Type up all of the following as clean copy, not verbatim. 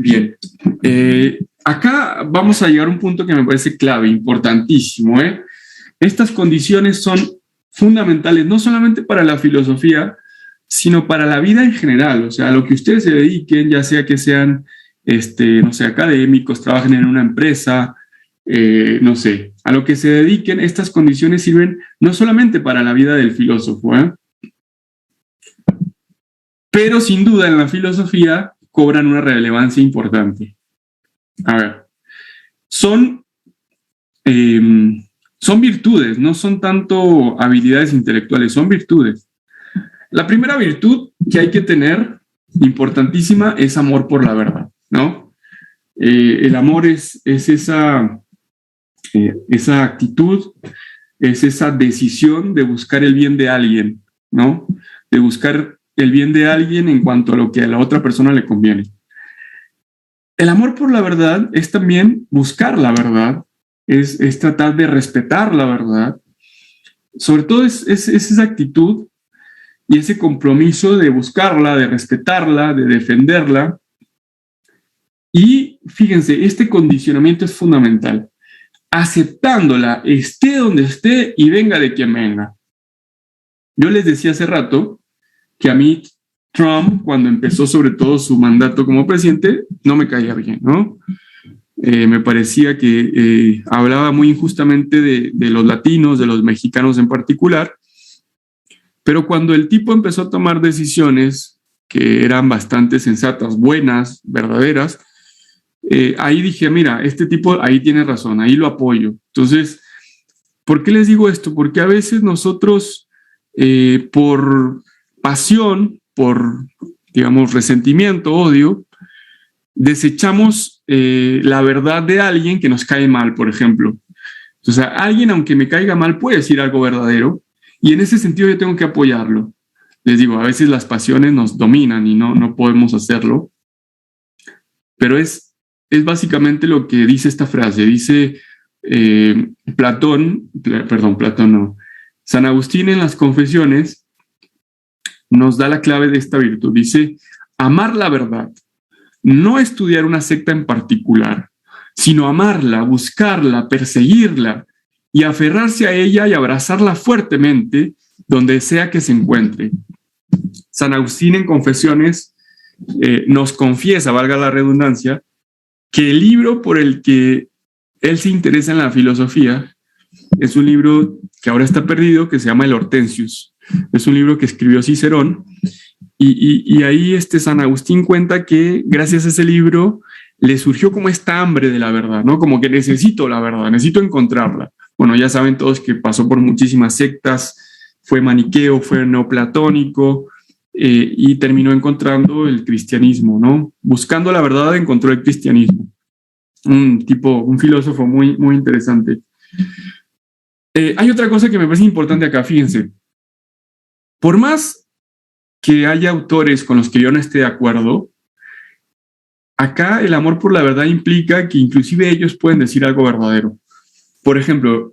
Bien. Acá vamos a llegar a un punto que me parece clave, importantísimo. Estas condiciones son fundamentales, no solamente para la filosofía, sino para la vida en general. O sea, a lo que ustedes se dediquen, ya sea que sean, no sé, académicos, trabajen en una empresa, no sé, a lo que se dediquen, estas condiciones sirven no solamente para la vida del filósofo, pero sin duda en la filosofía cobran una relevancia importante. A ver, son virtudes, no son tanto habilidades intelectuales, son virtudes. La primera virtud que hay que tener, importantísima, es amor por la verdad, ¿no? El amor es esa actitud, es esa decisión de buscar el bien de alguien, ¿no? De buscar el bien de alguien en cuanto a lo que a la otra persona le conviene. El amor por la verdad es también buscar la verdad, es tratar de respetar la verdad. Sobre todo es esa actitud y ese compromiso de buscarla, de respetarla, de defenderla. Y fíjense, este condicionamiento es fundamental. Aceptándola, esté donde esté y venga de quien venga. Yo les decía hace rato que a mí Trump, cuando empezó sobre todo su mandato como presidente, no me caía bien, ¿no? Me parecía que hablaba muy injustamente de los latinos, de los mexicanos en particular, pero cuando el tipo empezó a tomar decisiones que eran bastante sensatas, buenas, verdaderas, ahí dije, mira, este tipo ahí tiene razón, ahí lo apoyo. Entonces, ¿por qué les digo esto? Porque a veces nosotros, por pasión, por, digamos, resentimiento, odio, desechamos la verdad de alguien que nos cae mal, por ejemplo. O sea, alguien, aunque me caiga mal, puede decir algo verdadero, y en ese sentido yo tengo que apoyarlo. Les digo, a veces las pasiones nos dominan y no podemos hacerlo, pero es básicamente lo que dice esta frase. Dice San Agustín en las Confesiones nos da la clave de esta virtud. Dice, amar la verdad, no estudiar una secta en particular, sino amarla, buscarla, perseguirla y aferrarse a ella y abrazarla fuertemente donde sea que se encuentre. San Agustín en Confesiones nos confiesa, valga la redundancia, que el libro por el que él se interesa en la filosofía es un libro que ahora está perdido, que se llama El Hortensius. Es un libro que escribió Cicerón, y ahí San Agustín cuenta que gracias a ese libro le surgió como esta hambre de la verdad, ¿no? Como que necesito la verdad, necesito encontrarla. Bueno, ya saben todos que pasó por muchísimas sectas, fue maniqueo, fue neoplatónico, y terminó encontrando el cristianismo, ¿no? Buscando la verdad encontró el cristianismo. Un filósofo muy, muy interesante. Hay otra cosa que me parece importante acá, fíjense. Por más que haya autores con los que yo no esté de acuerdo, acá el amor por la verdad implica que inclusive ellos pueden decir algo verdadero. Por ejemplo,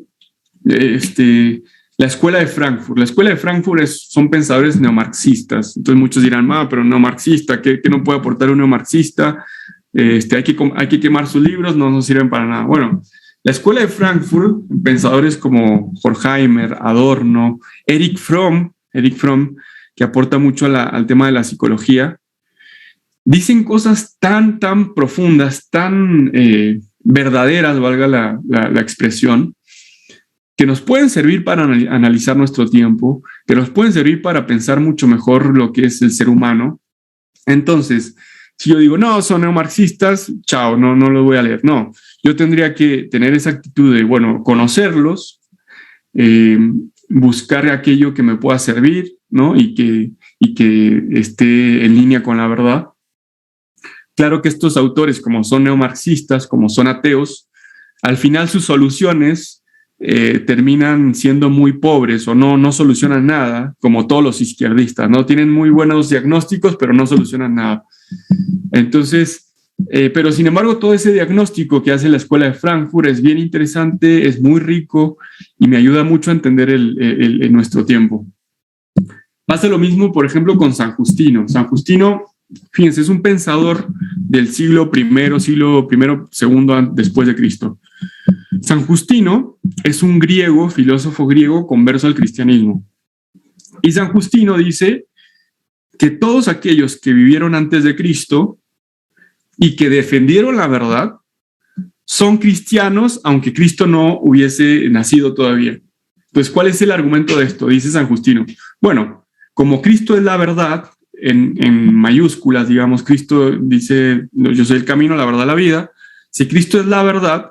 la Escuela de Frankfurt. La Escuela de Frankfurt son pensadores neomarxistas. Entonces muchos dirán, pero neomarxista, ¿qué no puede aportar un neomarxista? Hay que quemar sus libros, no nos sirven para nada. Bueno, la Escuela de Frankfurt, pensadores como Horkheimer, Adorno, Erich Fromm, que aporta mucho al tema de la psicología, dicen cosas tan profundas, tan verdaderas, valga la expresión, que nos pueden servir para analizar nuestro tiempo, que nos pueden servir para pensar mucho mejor lo que es el ser humano. Entonces, si yo digo, no, son neomarxistas, chao, no lo voy a leer. No, yo tendría que tener esa actitud de, bueno, conocerlos, buscar aquello que me pueda servir, ¿no? Y que esté en línea con la verdad. Claro que estos autores, como son neomarxistas, como son ateos, al final sus soluciones terminan siendo muy pobres o no solucionan nada, como todos los izquierdistas, ¿no? Tienen muy buenos diagnósticos, pero no solucionan nada. Entonces, pero sin embargo, todo ese diagnóstico que hace la Escuela de Frankfurt es bien interesante, es muy rico y me ayuda mucho a entender nuestro tiempo. Pasa lo mismo, por ejemplo, con San Justino. San Justino, fíjense, es un pensador del siglo primero, segundo después de Cristo. San Justino es un griego, filósofo griego converso al cristianismo. Y San Justino dice que todos aquellos que vivieron antes de Cristo y que defendieron la verdad son cristianos, aunque Cristo no hubiese nacido todavía. Entonces, ¿cuál es el argumento de esto? Dice San Justino. Bueno, como Cristo es la verdad, en mayúsculas, digamos, Cristo dice, yo soy el camino, la verdad, la vida. Si Cristo es la verdad,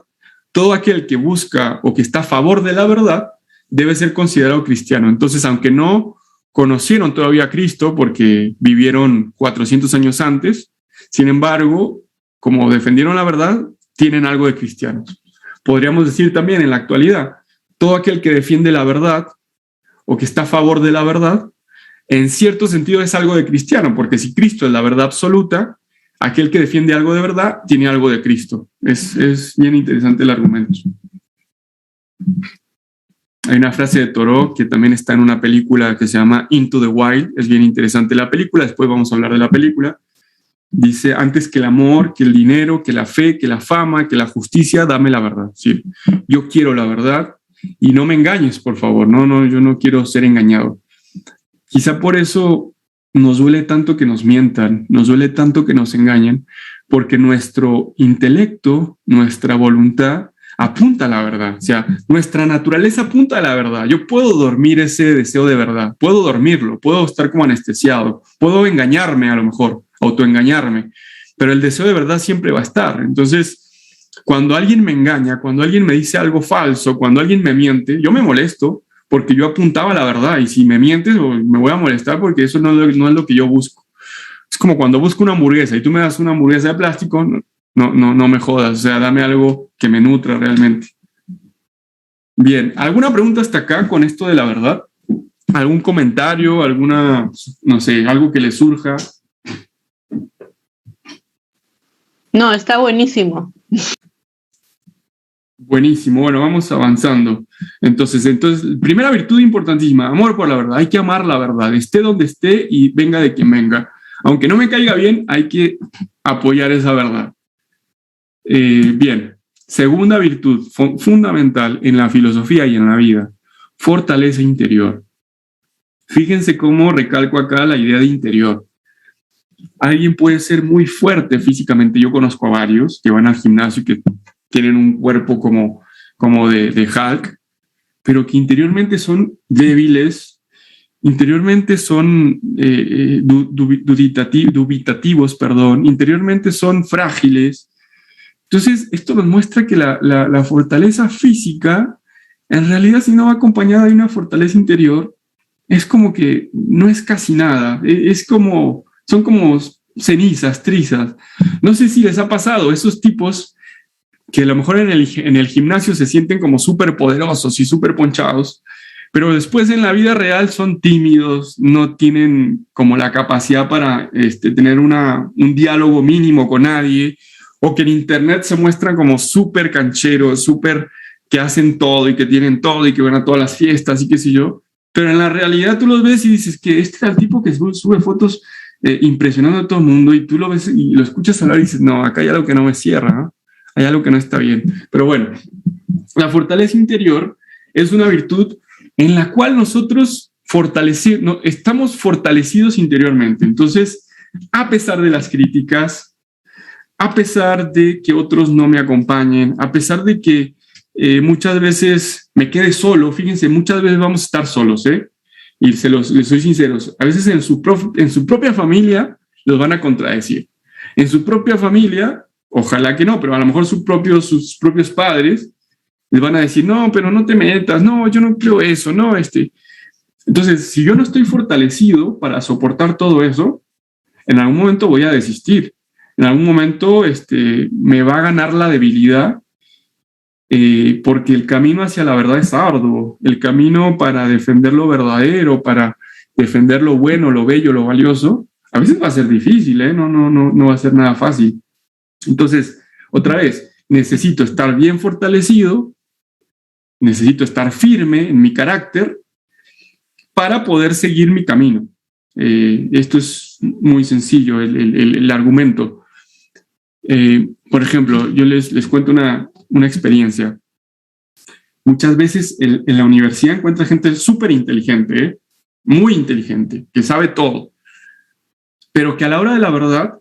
todo aquel que busca o que está a favor de la verdad debe ser considerado cristiano. Entonces, aunque no conocieron todavía a Cristo porque vivieron 400 años antes, sin embargo, como defendieron la verdad, tienen algo de cristianos. Podríamos decir también en la actualidad, todo aquel que defiende la verdad o que está a favor de la verdad, en cierto sentido es algo de cristiano, porque si Cristo es la verdad absoluta, aquel que defiende algo de verdad tiene algo de Cristo. Es bien interesante el argumento. Hay una frase de Thoreau que también está en una película que se llama Into the Wild. Es bien interesante la película, después vamos a hablar de la película. Dice, antes que el amor, que el dinero, que la fe, que la fama, que la justicia, dame la verdad. Sí, yo quiero la verdad y no me engañes, por favor. No, yo no quiero ser engañado. Quizá por eso nos duele tanto que nos mientan, nos duele tanto que nos engañen, porque nuestro intelecto, nuestra voluntad apunta a la verdad. O sea, nuestra naturaleza apunta a la verdad. Yo puedo dormir ese deseo de verdad, puedo dormirlo, puedo estar como anestesiado, puedo engañarme a lo mejor, autoengañarme, pero el deseo de verdad siempre va a estar. Entonces, cuando alguien me engaña, cuando alguien me dice algo falso, cuando alguien me miente, yo me molesto porque yo apuntaba a la verdad, y si me mientes me voy a molestar porque eso no es lo que yo busco. Es como cuando busco una hamburguesa y tú me das una hamburguesa de plástico, no me jodas, o sea, dame algo que me nutra realmente. Bien, ¿alguna pregunta hasta acá con esto de la verdad? ¿Algún comentario, alguna, no sé, algo que le surja? No, está buenísimo. Buenísimo, bueno, vamos avanzando. Entonces, primera virtud importantísima, amor por la verdad. Hay que amar la verdad, esté donde esté y venga de quien venga. Aunque no me caiga bien, hay que apoyar esa verdad. Bien, segunda virtud fundamental en la filosofía y en la vida, fortaleza interior. Fíjense cómo recalco acá la idea de interior. Alguien puede ser muy fuerte físicamente. Yo conozco a varios que van al gimnasio y que tienen un cuerpo como de Hulk, pero que interiormente son débiles, interiormente son dubitativos, interiormente son frágiles. Entonces, esto nos muestra que la fortaleza física, en realidad, si no va acompañada de una fortaleza interior, es como que no es casi nada, son como cenizas, trizas. No sé si les ha pasado, esos tipos que a lo mejor en el gimnasio se sienten como súper poderosos y súper ponchados, pero después en la vida real son tímidos, no tienen como la capacidad para tener un diálogo mínimo con nadie, o que en internet se muestran como súper cancheros, súper que hacen todo y que tienen todo y que van a todas las fiestas y qué sé yo, pero en la realidad tú los ves y dices que este es el tipo que sube fotos impresionando a todo el mundo, y tú lo ves y lo escuchas hablar y dices, no, acá hay algo que no me cierra, ¿no? Hay algo que no está bien. Pero bueno, la fortaleza interior es una virtud en la cual nosotros estamos fortalecidos interiormente. Entonces, a pesar de las críticas, a pesar de que otros no me acompañen, a pesar de que muchas veces me quede solo, fíjense, muchas veces vamos a estar solos, y les soy sinceros, a veces en su propia familia los van a contradecir. En su propia familia, ojalá que no, pero a lo mejor sus propios padres les van a decir, no, pero no te metas, no, yo no creo eso, no, Entonces, si yo no estoy fortalecido para soportar todo eso, en algún momento voy a desistir. En algún momento me va a ganar la debilidad, porque el camino hacia la verdad es arduo. El camino para defender lo verdadero, para defender lo bueno, lo bello, lo valioso, a veces va a ser difícil, no va a ser nada fácil. Entonces, otra vez, necesito estar bien fortalecido, necesito estar firme en mi carácter para poder seguir mi camino. Esto es muy sencillo, el argumento. Por ejemplo, yo les cuento una experiencia. Muchas veces en la universidad encuentra gente súper inteligente, muy inteligente, que sabe todo, pero que a la hora de la verdad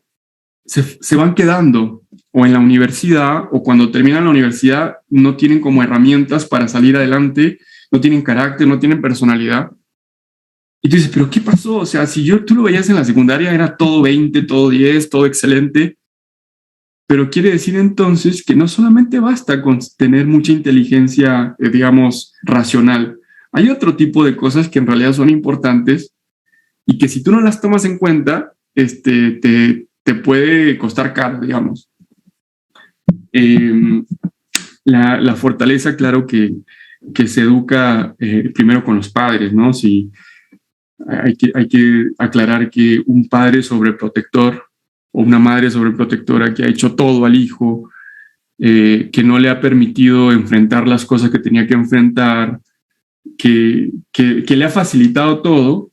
se van quedando o en la universidad o cuando terminan la universidad no tienen como herramientas para salir adelante, no tienen carácter, no tienen personalidad. Y tú dices, ¿pero qué pasó? O sea, si tú lo veías en la secundaria, era todo 20, todo 10, todo excelente. Pero quiere decir entonces que no solamente basta con tener mucha inteligencia, digamos, racional. Hay otro tipo de cosas que en realidad son importantes y que si tú no las tomas en cuenta, te puede costar caro, digamos. La fortaleza, claro que se educa primero con los padres, ¿no? Si hay que aclarar que un padre sobreprotector o una madre sobreprotectora que ha hecho todo al hijo, que no le ha permitido enfrentar las cosas que tenía que enfrentar, que le ha facilitado todo,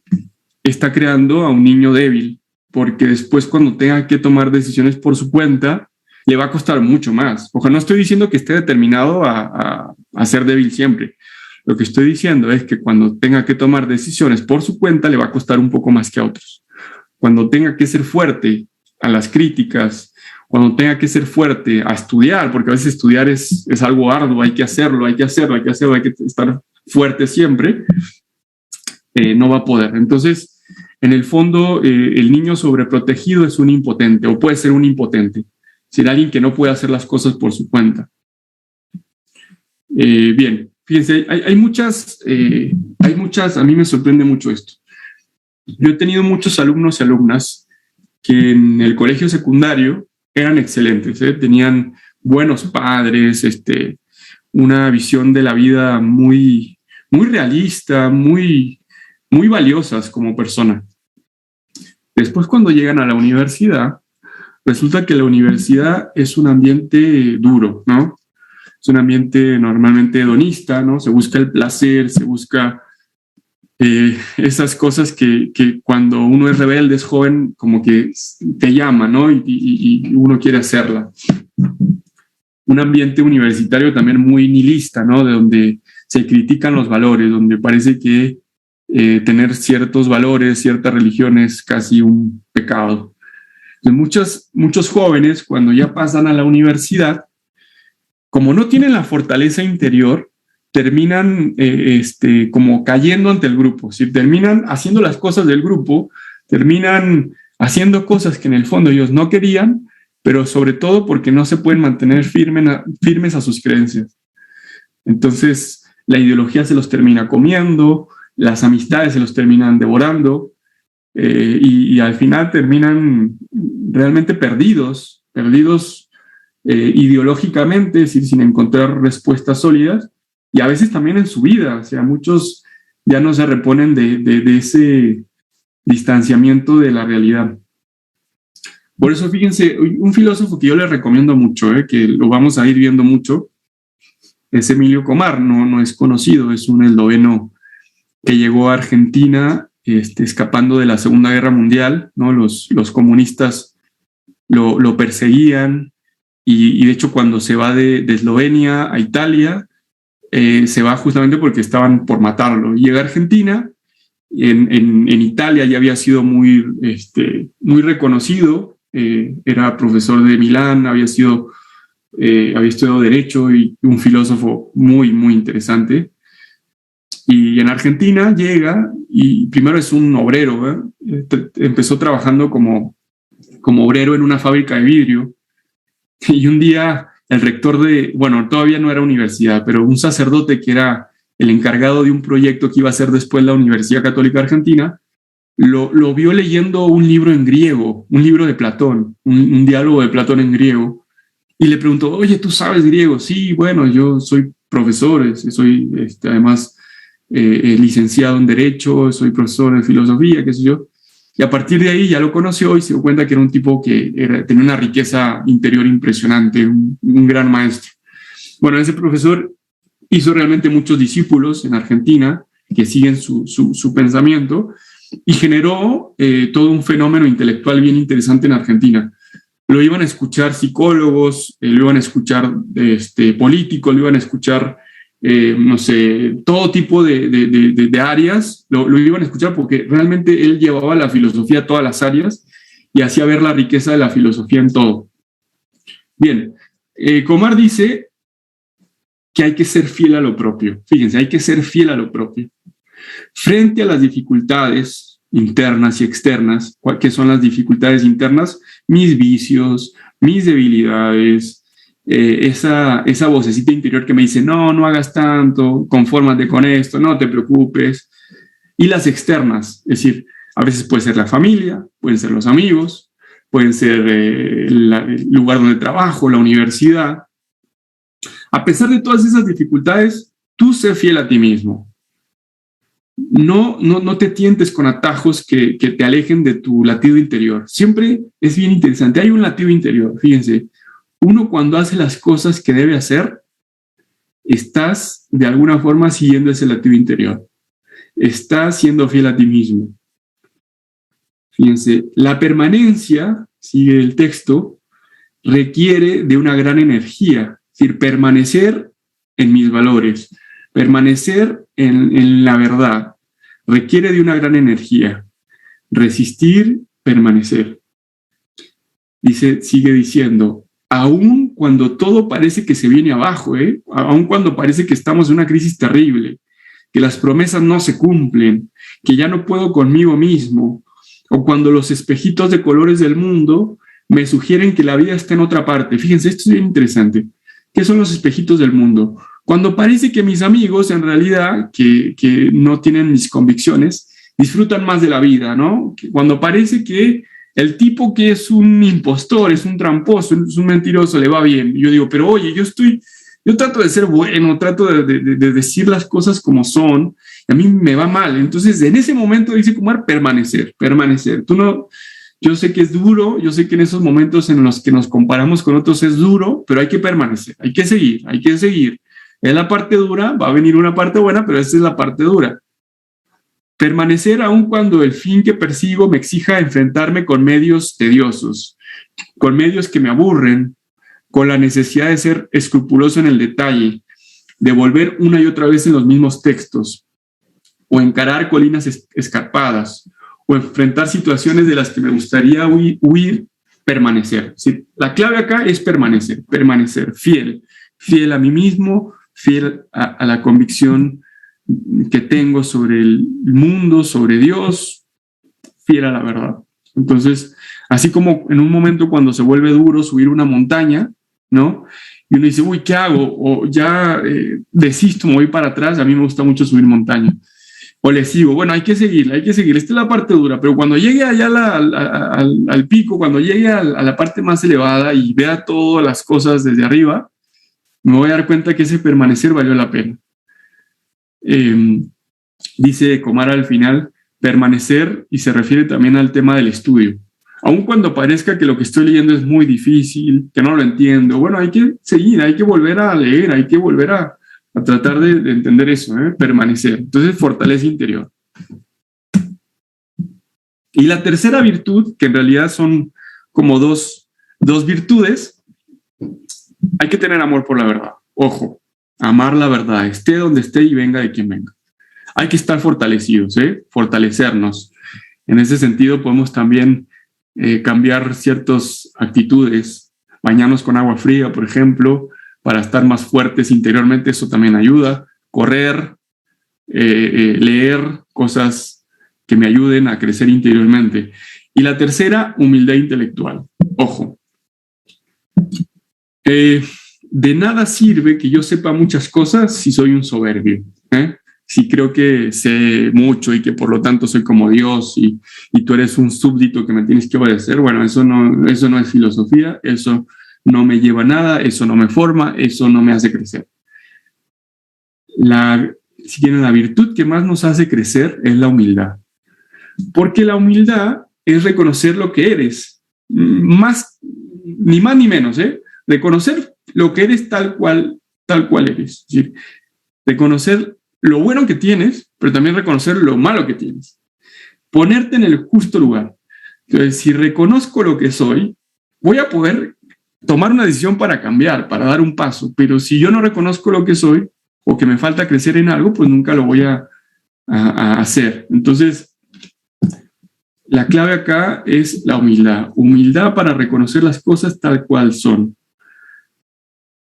está creando a un niño débil, porque después cuando tenga que tomar decisiones por su cuenta, le va a costar mucho más. Ojalá, no estoy diciendo que esté determinado a ser débil siempre. Lo que estoy diciendo es que cuando tenga que tomar decisiones por su cuenta, le va a costar un poco más que a otros. Cuando tenga que ser fuerte a las críticas, cuando tenga que ser fuerte a estudiar, porque a veces estudiar es algo arduo, hay que hacerlo, hay que estar fuerte siempre, no va a poder. Entonces, en el fondo, el niño sobreprotegido es un impotente, o puede ser un impotente, es decir, alguien que no puede hacer las cosas por su cuenta. Bien, fíjense, hay muchas, a mí me sorprende mucho esto. Yo he tenido muchos alumnos y alumnas que en el colegio secundario eran excelentes, tenían buenos padres, una visión de la vida muy, muy realista, muy, muy valiosas como persona. Después, cuando llegan a la universidad, resulta que la universidad es un ambiente duro, ¿no? Es un ambiente normalmente hedonista, ¿no? Se busca el placer, se busca esas cosas que cuando uno es rebelde, es joven, como que te llama, ¿no? Y uno quiere hacerla. Un ambiente universitario también muy nihilista, ¿no? De donde se critican los valores, donde parece que tener ciertos valores, ciertas religiones, es casi un pecado. Entonces, muchos jóvenes, cuando ya pasan a la universidad, como no tienen la fortaleza interior, terminan como cayendo ante el grupo, es decir, terminan haciendo las cosas del grupo, terminan haciendo cosas que en el fondo ellos no querían, pero sobre todo porque no se pueden mantener firmes a sus creencias. Entonces, la ideología se los termina comiendo, las amistades se los terminan devorando, y al final terminan realmente perdidos ideológicamente, es decir, sin encontrar respuestas sólidas, y a veces también en su vida. O sea, muchos ya no se reponen de ese distanciamiento de la realidad. Por eso, fíjense, un filósofo que yo les recomiendo mucho, que lo vamos a ir viendo mucho, es Emilio Comar. No es conocido, es un esloveno que llegó a Argentina escapando de la Segunda Guerra Mundial, ¿no? Los comunistas lo perseguían, y de hecho cuando se va de Eslovenia a Italia, se va justamente porque estaban por matarlo. Llega a Argentina, en Italia ya había sido muy reconocido, era profesor de Milán, había estudiado Derecho y un filósofo muy, muy interesante. Y en Argentina llega y primero es un obrero, empezó trabajando como obrero en una fábrica de vidrio, y un día el rector todavía no era universidad, pero un sacerdote que era el encargado de un proyecto que iba a ser después la Universidad Católica Argentina, lo vio leyendo un libro en griego, un libro de Platón, un diálogo de Platón en griego, y le preguntó: oye, ¿tú sabes griego? Sí, bueno, yo soy profesor, soy además licenciado en Derecho, soy profesor de Filosofía, qué sé yo. Y a partir de ahí ya lo conoció y se dio cuenta que era un tipo que tenía una riqueza interior impresionante, un gran maestro. Bueno, ese profesor hizo realmente muchos discípulos en Argentina que siguen su pensamiento, y generó todo un fenómeno intelectual bien interesante en Argentina. lo iban a escuchar psicólogos, lo iban a escuchar políticos, lo iban a escuchar, no sé, todo tipo de áreas, lo iban a escuchar porque realmente él llevaba la filosofía a todas las áreas y hacía ver la riqueza de la filosofía en todo. Bien, Comar dice que hay que ser fiel a lo propio. Fíjense, hay que ser fiel a lo propio. Frente a las dificultades internas y externas, ¿qué son las dificultades internas? Mis vicios, mis debilidades, esa vocecita interior que me dice, no hagas tanto, confórmate con esto, no te preocupes. Y las externas, es decir, a veces puede ser la familia, pueden ser los amigos, pueden ser el lugar donde trabajo, la universidad. A pesar de todas esas dificultades, tú sé fiel a ti mismo. No te tientes con atajos que te alejen de tu latido interior. Siempre es bien interesante. Hay un latido interior, fíjense. Uno cuando hace las cosas que debe hacer, estás de alguna forma siguiendo ese latido interior. Estás siendo fiel a ti mismo. Fíjense, la permanencia, sigue el texto, requiere de una gran energía. Es decir, permanecer en mis valores, permanecer en la verdad, requiere de una gran energía. Resistir, permanecer. Sigue diciendo, aun cuando todo parece que se viene abajo, aun cuando parece que estamos en una crisis terrible, que las promesas no se cumplen, que ya no puedo conmigo mismo, o cuando los espejitos de colores del mundo me sugieren que la vida está en otra parte. Fíjense, esto es bien interesante. ¿Qué son los espejitos del mundo? Cuando parece que mis amigos, en realidad, que no tienen mis convicciones, disfrutan más de la vida, ¿no? Cuando parece que el tipo que es un impostor, es un tramposo, es un mentiroso, le va bien. Yo digo, pero oye, yo trato de ser bueno, trato de decir las cosas como son, y a mí me va mal. Entonces, en ese momento, dice Kumar, permanecer. Yo sé que es duro, yo sé que en esos momentos en los que nos comparamos con otros es duro, pero hay que permanecer, hay que seguir. Es la parte dura, va a venir una parte buena, pero esta es la parte dura. Permanecer aun cuando el fin que persigo me exija enfrentarme con medios tediosos, con medios que me aburren, con la necesidad de ser escrupuloso en el detalle, de volver una y otra vez en los mismos textos, o encarar colinas escarpadas, o enfrentar situaciones de las que me gustaría huir, permanecer. ¿Sí? La clave acá es permanecer, fiel a mí mismo, fiel a la convicción que tengo sobre el mundo, sobre Dios, fiel a la verdad. Entonces, así como en un momento cuando se vuelve duro subir una montaña, ¿no? Y uno dice, uy, ¿qué hago? O ya desisto, me voy para atrás. A mí me gusta mucho subir montaña. O le sigo, bueno, hay que seguir. Esta es la parte dura, pero cuando llegue allá al pico, cuando llegue a la parte más elevada y vea todas las cosas desde arriba, me voy a dar cuenta que ese permanecer valió la pena. Dice Kumar al final, permanecer, y se refiere también al tema del estudio. Aun cuando parezca que lo que estoy leyendo es muy difícil, que no lo entiendo, bueno, hay que seguir, hay que volver a leer, hay que volver a tratar de entender eso, permanecer. Entonces, fortaleza interior. Y la tercera virtud, que en realidad son como dos virtudes, hay que tener amor por la verdad. Ojo, amar la verdad, esté donde esté y venga de quien venga. Hay que estar fortalecidos, fortalecernos. En ese sentido, podemos también cambiar ciertas actitudes, bañarnos con agua fría, por ejemplo, para estar más fuertes interiormente, eso también ayuda. Correr, leer cosas que me ayuden a crecer interiormente. Y la tercera, humildad intelectual. Ojo. De nada sirve que yo sepa muchas cosas si soy un soberbio, si creo que sé mucho y que por lo tanto soy como Dios y tú eres un súbdito que me tienes que obedecer. Bueno, eso no es filosofía, eso no me lleva a nada, eso no me forma, eso no me hace crecer. La virtud que más nos hace crecer es la humildad, porque la humildad es reconocer lo que eres, ni más ni menos, reconocer lo que eres tal cual eres, es decir, reconocer lo bueno que tienes, pero también reconocer lo malo que tienes, ponerte en el justo lugar. Entonces, si reconozco lo que soy, voy a poder tomar una decisión para cambiar, para dar un paso, pero si yo no reconozco lo que soy o que me falta crecer en algo, pues nunca lo voy a hacer. Entonces, la clave acá es la humildad. Humildad para reconocer las cosas tal cual son.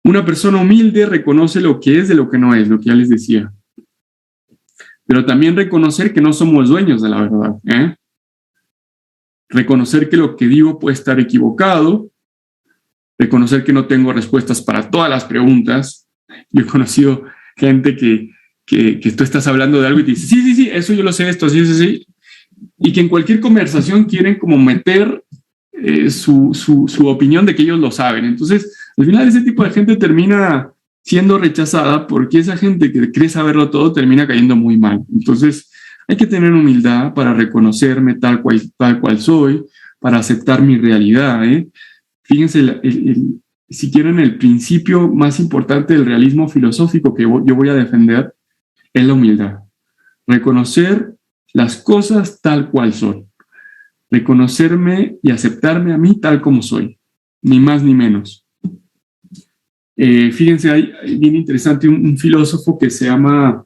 Una persona humilde reconoce lo que es de lo que no es, lo que ya les decía. Pero también reconocer que no somos dueños de la verdad, ¿eh? Reconocer que lo que digo puede estar equivocado, reconocer que no tengo respuestas para todas las preguntas. Yo he conocido gente que tú estás hablando de algo y te dice, sí, eso yo lo sé, esto, sí, y que en cualquier conversación quieren como meter su opinión de que ellos lo saben. Entonces, al final ese tipo de gente termina siendo rechazada porque esa gente que cree saberlo todo termina cayendo muy mal. Entonces, hay que tener humildad para reconocerme tal cual soy, para aceptar mi realidad, ¿eh? Fíjense, si quieren, el principio más importante del realismo filosófico que yo voy a defender es la humildad. Reconocer las cosas tal cual son. Reconocerme y aceptarme a mí tal como soy. Ni más ni menos. Fíjense, hay bien interesante un filósofo que se llama...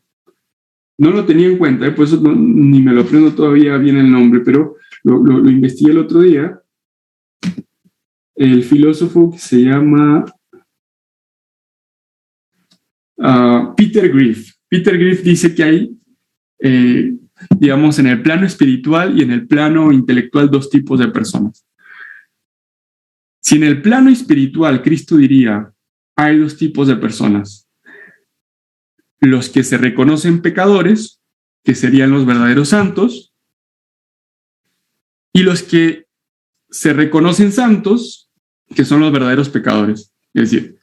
No lo tenía en cuenta, por eso ni me lo aprendo todavía bien el nombre, pero lo investigué el otro día. El filósofo que se llama Peter Greif. Peter Greif dice que hay, digamos, en el plano espiritual y en el plano intelectual dos tipos de personas. Si en el plano espiritual Cristo diría, hay dos tipos de personas. Los que se reconocen pecadores, que serían los verdaderos santos, y los que se reconocen santos, que son los verdaderos pecadores. Es decir,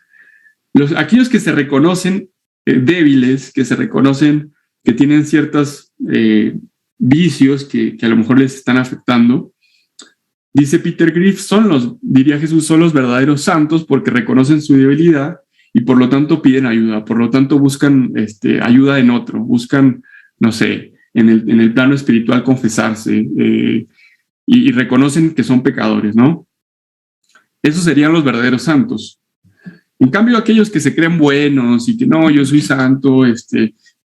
aquellos que se reconocen débiles, que se reconocen que tienen ciertos vicios que a lo mejor les están afectando, dice Peter Greif, diría Jesús, son los verdaderos santos porque reconocen su debilidad y por lo tanto piden ayuda, por lo tanto buscan ayuda en otro, buscan, no sé, en el plano espiritual confesarse y reconocen que son pecadores, ¿no? Esos serían los verdaderos santos. En cambio, aquellos que se creen buenos y que no, yo soy santo,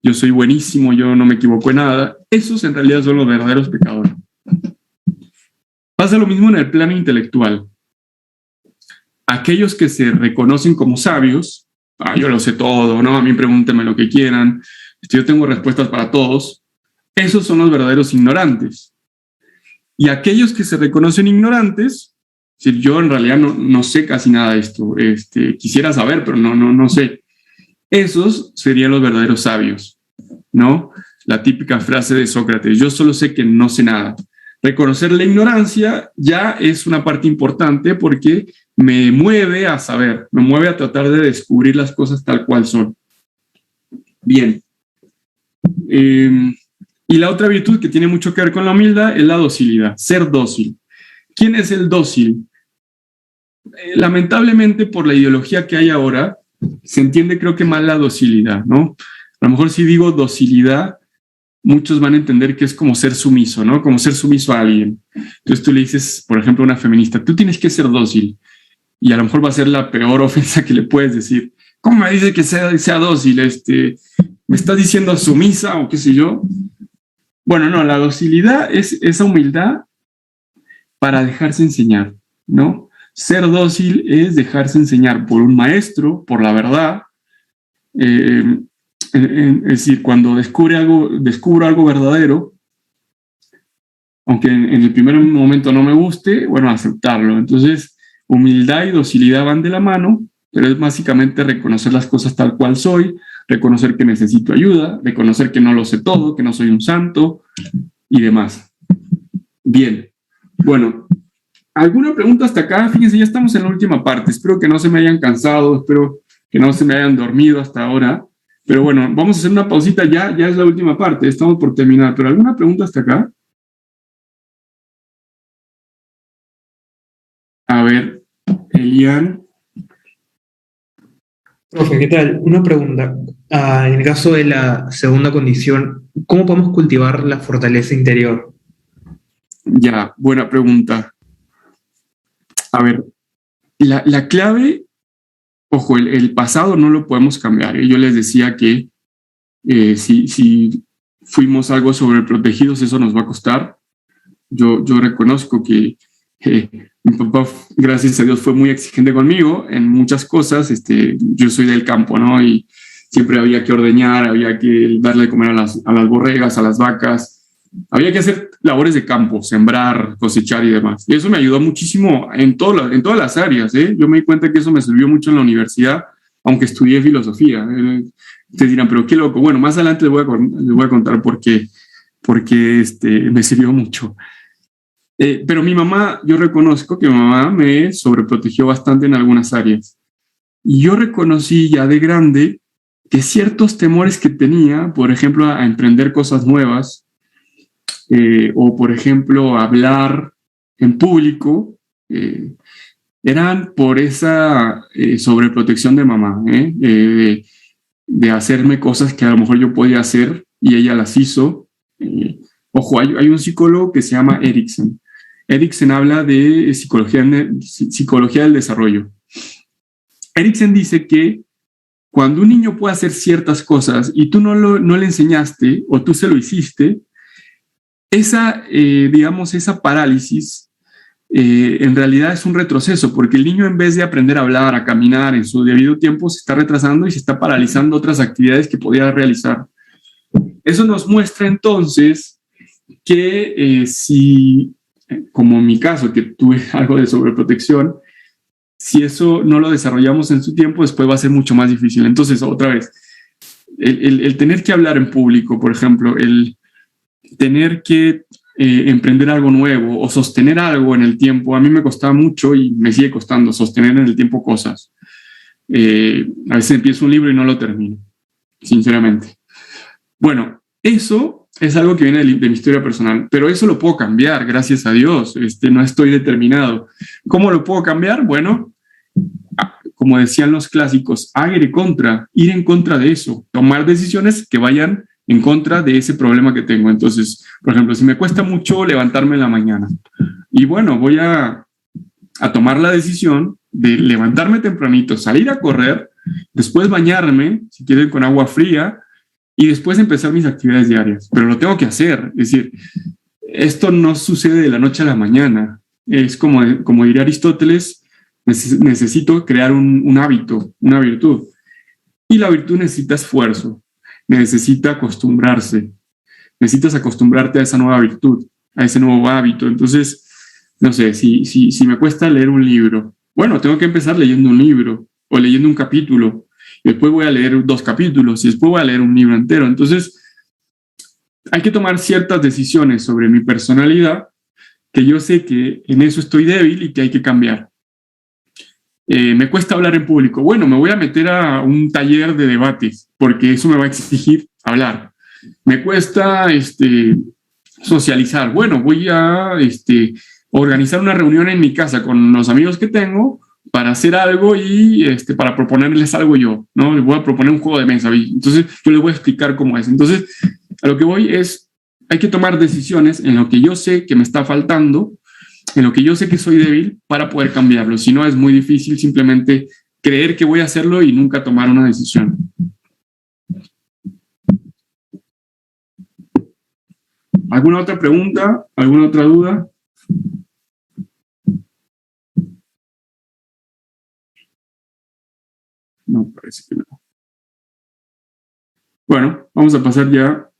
yo soy buenísimo, yo no me equivoco en nada, esos en realidad son los verdaderos pecadores. Pasa lo mismo en el plano intelectual. Aquellos que se reconocen como sabios, yo lo sé todo, ¿no? A mí pregúntenme lo que quieran, yo tengo respuestas para todos, esos son los verdaderos ignorantes. Y aquellos que se reconocen ignorantes, es decir, yo en realidad no sé casi nada de esto, quisiera saber, pero no sé. Esos serían los verdaderos sabios, ¿no? La típica frase de Sócrates, yo solo sé que no sé nada. Reconocer la ignorancia ya es una parte importante porque me mueve a saber, me mueve a tratar de descubrir las cosas tal cual son. Bien. Y la otra virtud que tiene mucho que ver con la humildad es la docilidad, ser dócil. ¿Quién es el dócil? Lamentablemente, por la ideología que hay ahora, se entiende creo que mal la docilidad, ¿no? A lo mejor si digo docilidad, muchos van a entender que es como ser sumiso, ¿no? Como ser sumiso a alguien. Entonces tú le dices, por ejemplo, a una feminista, tú tienes que ser dócil. Y a lo mejor va a ser la peor ofensa que le puedes decir. ¿Cómo me dice que sea dócil? ¿Me estás diciendo sumisa o qué sé yo? Bueno, no, la docilidad es esa humildad para dejarse enseñar, ¿no? Ser dócil es dejarse enseñar por un maestro, por la verdad. Es decir, cuando descubro algo verdadero, aunque en el primer momento no me guste, bueno, aceptarlo. Entonces, humildad y docilidad van de la mano, pero es básicamente reconocer las cosas tal cual soy, reconocer que necesito ayuda, reconocer que no lo sé todo, que no soy un santo y demás. Bien, bueno, ¿alguna pregunta hasta acá? Fíjense, ya estamos en la última parte. Espero que no se me hayan cansado, espero que no se me hayan dormido hasta ahora. Pero bueno, vamos a hacer una pausita ya es la última parte, estamos por terminar. ¿Pero alguna pregunta hasta acá? A ver, Elian. Profe, ¿qué tal? Una pregunta. En el caso de la segunda condición, ¿cómo podemos cultivar la fortaleza interior? Ya, buena pregunta. A ver, la clave, ojo, el pasado no lo podemos cambiar. Yo les decía que si fuimos algo sobreprotegidos, eso nos va a costar. Yo reconozco que mi papá, gracias a Dios, fue muy exigente conmigo en muchas cosas. Yo soy del campo, ¿no? Y siempre había que ordeñar, había que darle de comer a las borregas, a las vacas. Había que hacer labores de campo, sembrar, cosechar y demás. Y eso me ayudó muchísimo en todas las áreas. Yo me di cuenta que eso me sirvió mucho en la universidad, aunque estudié filosofía. Ustedes dirán, pero qué loco. Bueno, más adelante les voy a contar por qué me sirvió mucho. Pero mi mamá, yo reconozco que mi mamá me sobreprotegió bastante en algunas áreas. Y yo reconocí ya de grande que ciertos temores que tenía, por ejemplo, a emprender cosas nuevas, o por ejemplo, hablar en público, eran por esa sobreprotección de mamá, de hacerme cosas que a lo mejor yo podía hacer y ella las hizo. Ojo, hay un psicólogo que se llama Erikson. Erikson habla de psicología del desarrollo. Erikson dice que cuando un niño puede hacer ciertas cosas y tú no le enseñaste o tú se lo hiciste, esa parálisis en realidad es un retroceso, porque el niño, en vez de aprender a hablar, a caminar en su debido tiempo, se está retrasando y se está paralizando otras actividades que podía realizar. Eso nos muestra entonces que si, como en mi caso, que tuve algo de sobreprotección, si eso no lo desarrollamos en su tiempo, después va a ser mucho más difícil. Entonces, otra vez, el tener que hablar en público, por ejemplo, el tener que emprender algo nuevo o sostener algo en el tiempo, a mí me costaba mucho y me sigue costando sostener en el tiempo cosas. A veces empiezo un libro y no lo termino, sinceramente. Bueno, eso es algo que viene de mi historia personal, pero eso lo puedo cambiar, gracias a Dios. No estoy determinado. ¿Cómo lo puedo cambiar? Bueno, como decían los clásicos, ir en contra de eso, tomar decisiones que vayan en contra de ese problema que tengo. Entonces, por ejemplo, si me cuesta mucho levantarme en la mañana, y bueno, voy a tomar la decisión de levantarme tempranito, salir a correr, después bañarme, si quieren con agua fría, y después empezar mis actividades diarias. Pero lo tengo que hacer. Es decir, esto no sucede de la noche a la mañana. Es como diría Aristóteles, necesito crear un hábito, una virtud. Y la virtud necesita esfuerzo, necesita acostumbrarse. Necesitas acostumbrarte a esa nueva virtud, a ese nuevo hábito. Entonces, no sé, si me cuesta leer un libro, bueno, tengo que empezar leyendo un libro o leyendo un capítulo. Y después voy a leer 2 capítulos y después voy a leer un libro entero. Entonces, hay que tomar ciertas decisiones sobre mi personalidad, que yo sé que en eso estoy débil y que hay que cambiar. Me cuesta hablar en público. Bueno, me voy a meter a un taller de debates, porque eso me va a exigir hablar. Me cuesta socializar. Bueno, voy a organizar una reunión en mi casa con los amigos que tengo para hacer algo y para proponerles algo yo, ¿no? Les voy a proponer un juego de mesa. Entonces, yo les voy a explicar cómo es. Entonces, a lo que voy es, hay que tomar decisiones en lo que yo sé que me está faltando, en lo que yo sé que soy débil, para poder cambiarlo. Si no, es muy difícil simplemente creer que voy a hacerlo y nunca tomar una decisión. ¿Alguna otra pregunta? ¿Alguna otra duda? No, parece que no. Bueno, vamos a pasar ya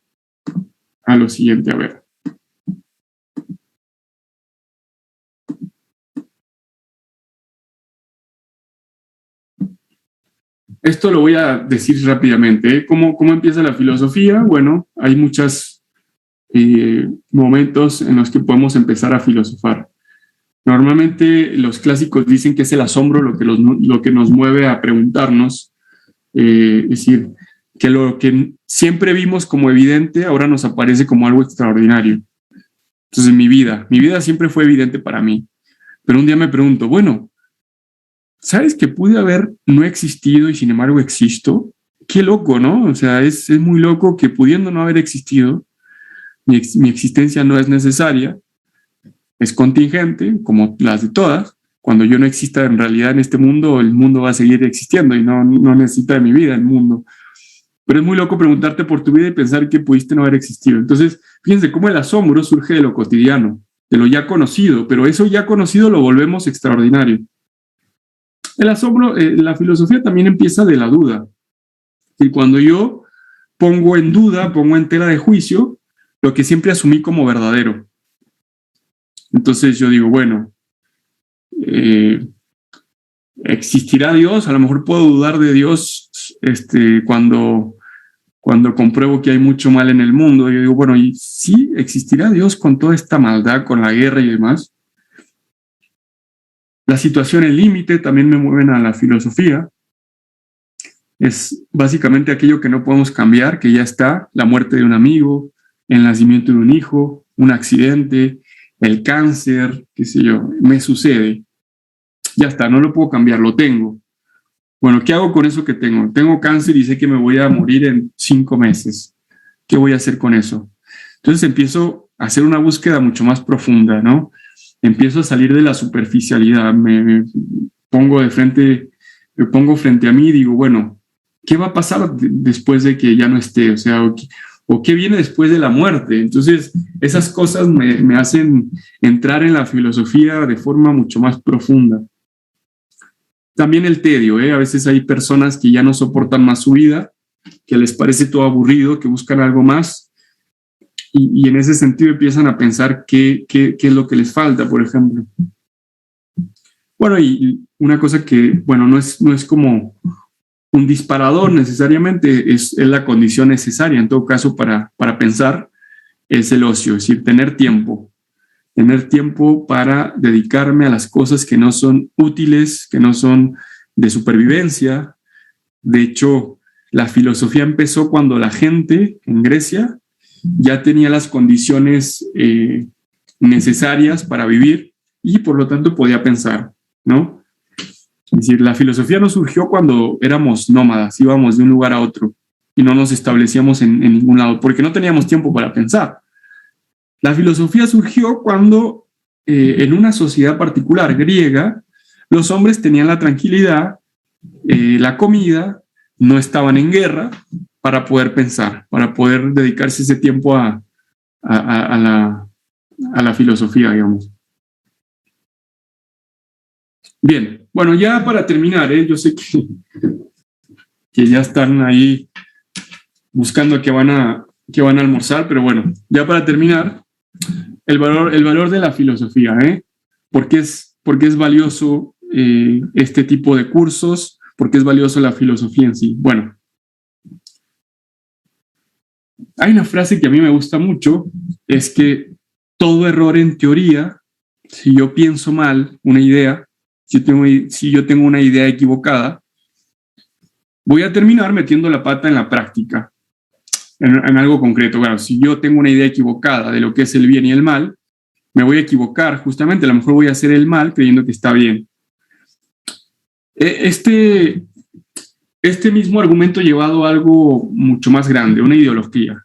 a lo siguiente. A ver. Esto lo voy a decir rápidamente. ¿Cómo empieza la filosofía? Bueno, hay muchos momentos en los que podemos empezar a filosofar. Normalmente los clásicos dicen que es el asombro lo que nos mueve a preguntarnos. Es decir, que lo que siempre vimos como evidente ahora nos aparece como algo extraordinario. Entonces mi vida siempre fue evidente para mí. Pero un día me pregunto, bueno, ¿sabes que pude haber no existido y sin embargo existo? Qué loco, ¿no? O sea, es muy loco que pudiendo no haber existido, mi existencia no es necesaria, es contingente, como las de todas, Cuando yo no exista en realidad en este mundo, el mundo va a seguir existiendo y no necesita de mi vida el mundo. Pero es muy loco preguntarte por tu vida y pensar que pudiste no haber existido. Entonces, fíjense cómo el asombro surge de lo cotidiano, de lo ya conocido, pero eso ya conocido lo volvemos extraordinario. El asombro, la filosofía también empieza de la duda. Y cuando yo pongo en duda, pongo en tela de juicio lo que siempre asumí como verdadero. Entonces yo digo, bueno, ¿existirá Dios? A lo mejor puedo dudar de Dios cuando compruebo que hay mucho mal en el mundo. Yo digo, bueno, ¿y sí existirá Dios con toda esta maldad, con la guerra y demás? Las situaciones límite también me mueven a la filosofía. Es básicamente aquello que no podemos cambiar, que ya está, la muerte de un amigo, el nacimiento de un hijo, un accidente, el cáncer, qué sé yo, me sucede. Ya está, no lo puedo cambiar, lo tengo. Bueno, ¿qué hago con eso que tengo? Tengo cáncer y sé que me voy a morir en 5 meses. ¿Qué voy a hacer con eso? Entonces empiezo a hacer una búsqueda mucho más profunda, ¿no? Empiezo a salir de la superficialidad, me pongo frente a mí y digo, bueno, ¿qué va a pasar después de que ya no esté? O sea, ¿o qué viene después de la muerte? Entonces, esas cosas me hacen entrar en la filosofía de forma mucho más profunda. También el tedio, A veces hay personas que ya no soportan más su vida, que les parece todo aburrido, que buscan algo más, y en ese sentido empiezan a pensar qué es lo que les falta, por ejemplo. Bueno, y una cosa que, bueno, no es como un disparador necesariamente, es la condición necesaria, en todo caso, para pensar, es el ocio, es decir, tener tiempo para dedicarme a las cosas que no son útiles, que no son de supervivencia. De hecho, la filosofía empezó cuando la gente en Grecia ya tenía las condiciones necesarias para vivir y por lo tanto podía pensar, ¿no? Es decir, la filosofía no surgió cuando éramos nómadas, íbamos de un lugar a otro y no nos establecíamos en ningún lado, porque no teníamos tiempo para pensar. La filosofía surgió cuando en una sociedad particular griega, los hombres tenían la tranquilidad, la comida, no estaban en guerra para poder pensar, para poder dedicarse ese tiempo a la filosofía, digamos. Bien, bueno, ya para terminar, yo sé que ya están ahí buscando que van a almorzar, pero bueno, ya para terminar, el valor de la filosofía, ¿Por qué es valioso este tipo de cursos? ¿Por qué es valioso la filosofía en sí? Bueno, hay una frase que a mí me gusta mucho, es que todo error en teoría, si yo pienso mal una idea, si yo tengo una idea equivocada, voy a terminar metiendo la pata en la práctica, en algo concreto. Bueno, si yo tengo una idea equivocada de lo que es el bien y el mal, me voy a equivocar justamente, a lo mejor voy a hacer el mal creyendo que está bien. Este mismo argumento llevado a algo mucho más grande, una ideología.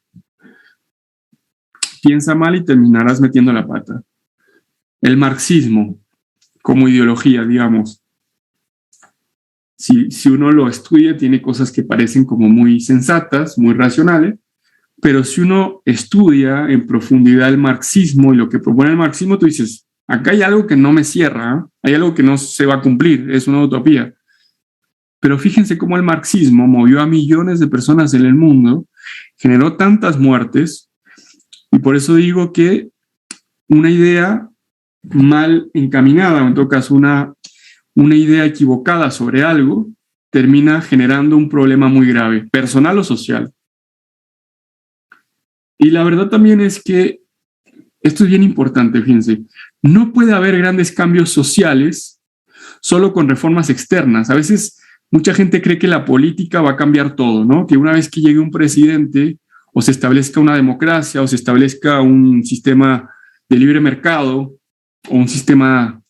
Piensa mal y terminarás metiendo la pata. El marxismo como ideología, digamos. Si uno lo estudia, tiene cosas que parecen como muy sensatas, muy racionales, pero si uno estudia en profundidad el marxismo y lo que propone el marxismo, tú dices, acá hay algo que no me cierra, hay algo que no se va a cumplir, es una utopía. Pero fíjense cómo el marxismo movió a millones de personas en el mundo, generó tantas muertes, y por eso digo que una idea mal encaminada, o en todo caso una idea equivocada sobre algo, termina generando un problema muy grave, personal o social. Y la verdad también es que esto es bien importante, fíjense, no puede haber grandes cambios sociales solo con reformas externas. A veces mucha gente cree que la política va a cambiar todo, ¿no? Que una vez que llegue un presidente o se establezca una democracia o se establezca un sistema de libre mercado o un sistema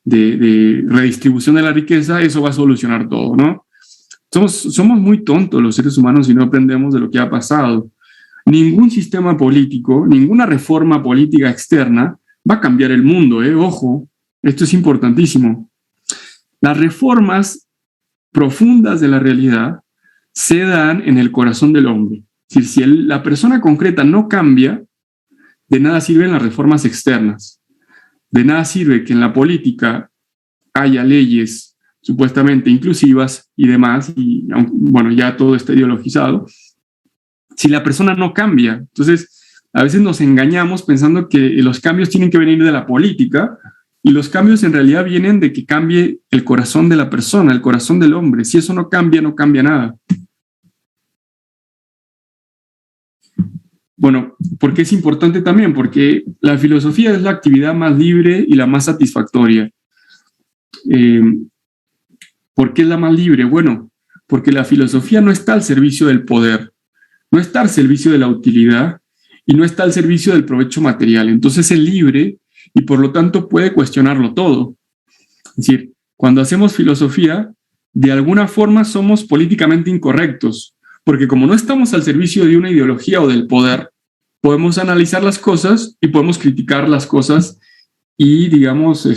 de redistribución de la riqueza, eso va a solucionar todo, ¿no? Somos muy tontos los seres humanos si no aprendemos de lo que ha pasado. Ningún sistema político, ninguna reforma política externa va a cambiar el mundo, Ojo, esto es importantísimo. Las reformas profundas de la realidad se dan en el corazón del hombre. Es decir, si la persona concreta no cambia, de nada sirven las reformas externas. De nada sirve que en la política haya leyes supuestamente inclusivas y demás, y bueno, ya todo está ideologizado, si la persona no cambia. Entonces, a veces nos engañamos pensando que los cambios tienen que venir de la política, y los cambios en realidad vienen de que cambie el corazón de la persona, el corazón del hombre. Si eso no cambia, no cambia nada. Bueno, ¿por qué es importante también? Porque la filosofía es la actividad más libre y la más satisfactoria. ¿Por qué es la más libre? Bueno, porque la filosofía no está al servicio del poder, no está al servicio de la utilidad y no está al servicio del provecho material. Entonces es libre y por lo tanto puede cuestionarlo todo. Es decir, cuando hacemos filosofía, de alguna forma somos políticamente incorrectos, porque como no estamos al servicio de una ideología o del poder, podemos analizar las cosas y podemos criticar las cosas y, digamos,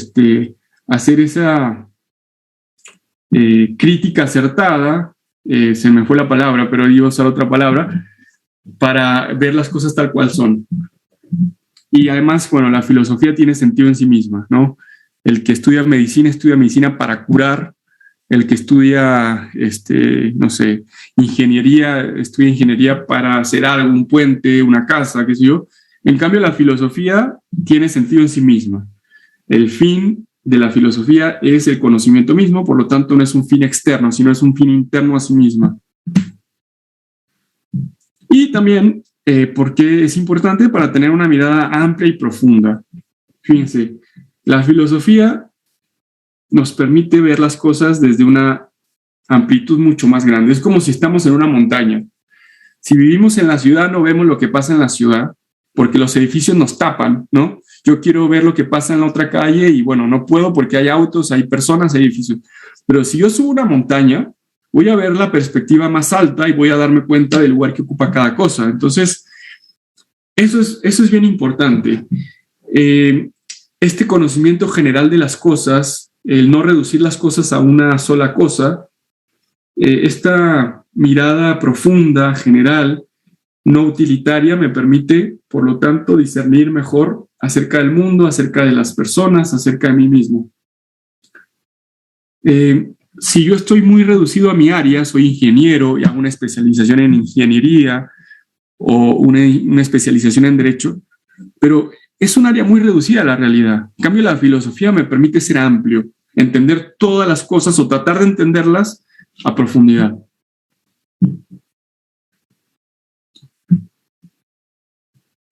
hacer esa crítica acertada, se me fue la palabra, pero iba a usar otra palabra, para ver las cosas tal cual son. Y además, bueno, la filosofía tiene sentido en sí misma, ¿no? El que estudia medicina para curar. El que estudia, no sé, ingeniería, estudia ingeniería para hacer algo, un puente, una casa, qué sé yo. En cambio, la filosofía tiene sentido en sí misma. El fin de la filosofía es el conocimiento mismo, por lo tanto no es un fin externo, sino es un fin interno a sí misma. Y también, porque es importante para tener una mirada amplia y profunda. Fíjense, la filosofía nos permite ver las cosas desde una amplitud mucho más grande. Es como si estamos en una montaña. Si vivimos en la ciudad, no vemos lo que pasa en la ciudad, porque los edificios nos tapan, ¿no? Yo quiero ver lo que pasa en la otra calle y, bueno, no puedo porque hay autos, hay personas, hay edificios. Pero si yo subo una montaña, voy a ver la perspectiva más alta y voy a darme cuenta del lugar que ocupa cada cosa. Entonces, eso es bien importante. Este conocimiento general de las cosas, el no reducir las cosas a una sola cosa, esta mirada profunda, general, no utilitaria, me permite, por lo tanto, discernir mejor acerca del mundo, acerca de las personas, acerca de mí mismo. Si yo estoy muy reducido a mi área, soy ingeniero y hago una especialización en ingeniería o una especialización en derecho, pero es un área muy reducida a la realidad. En cambio, la filosofía me permite ser amplio, entender todas las cosas o tratar de entenderlas a profundidad.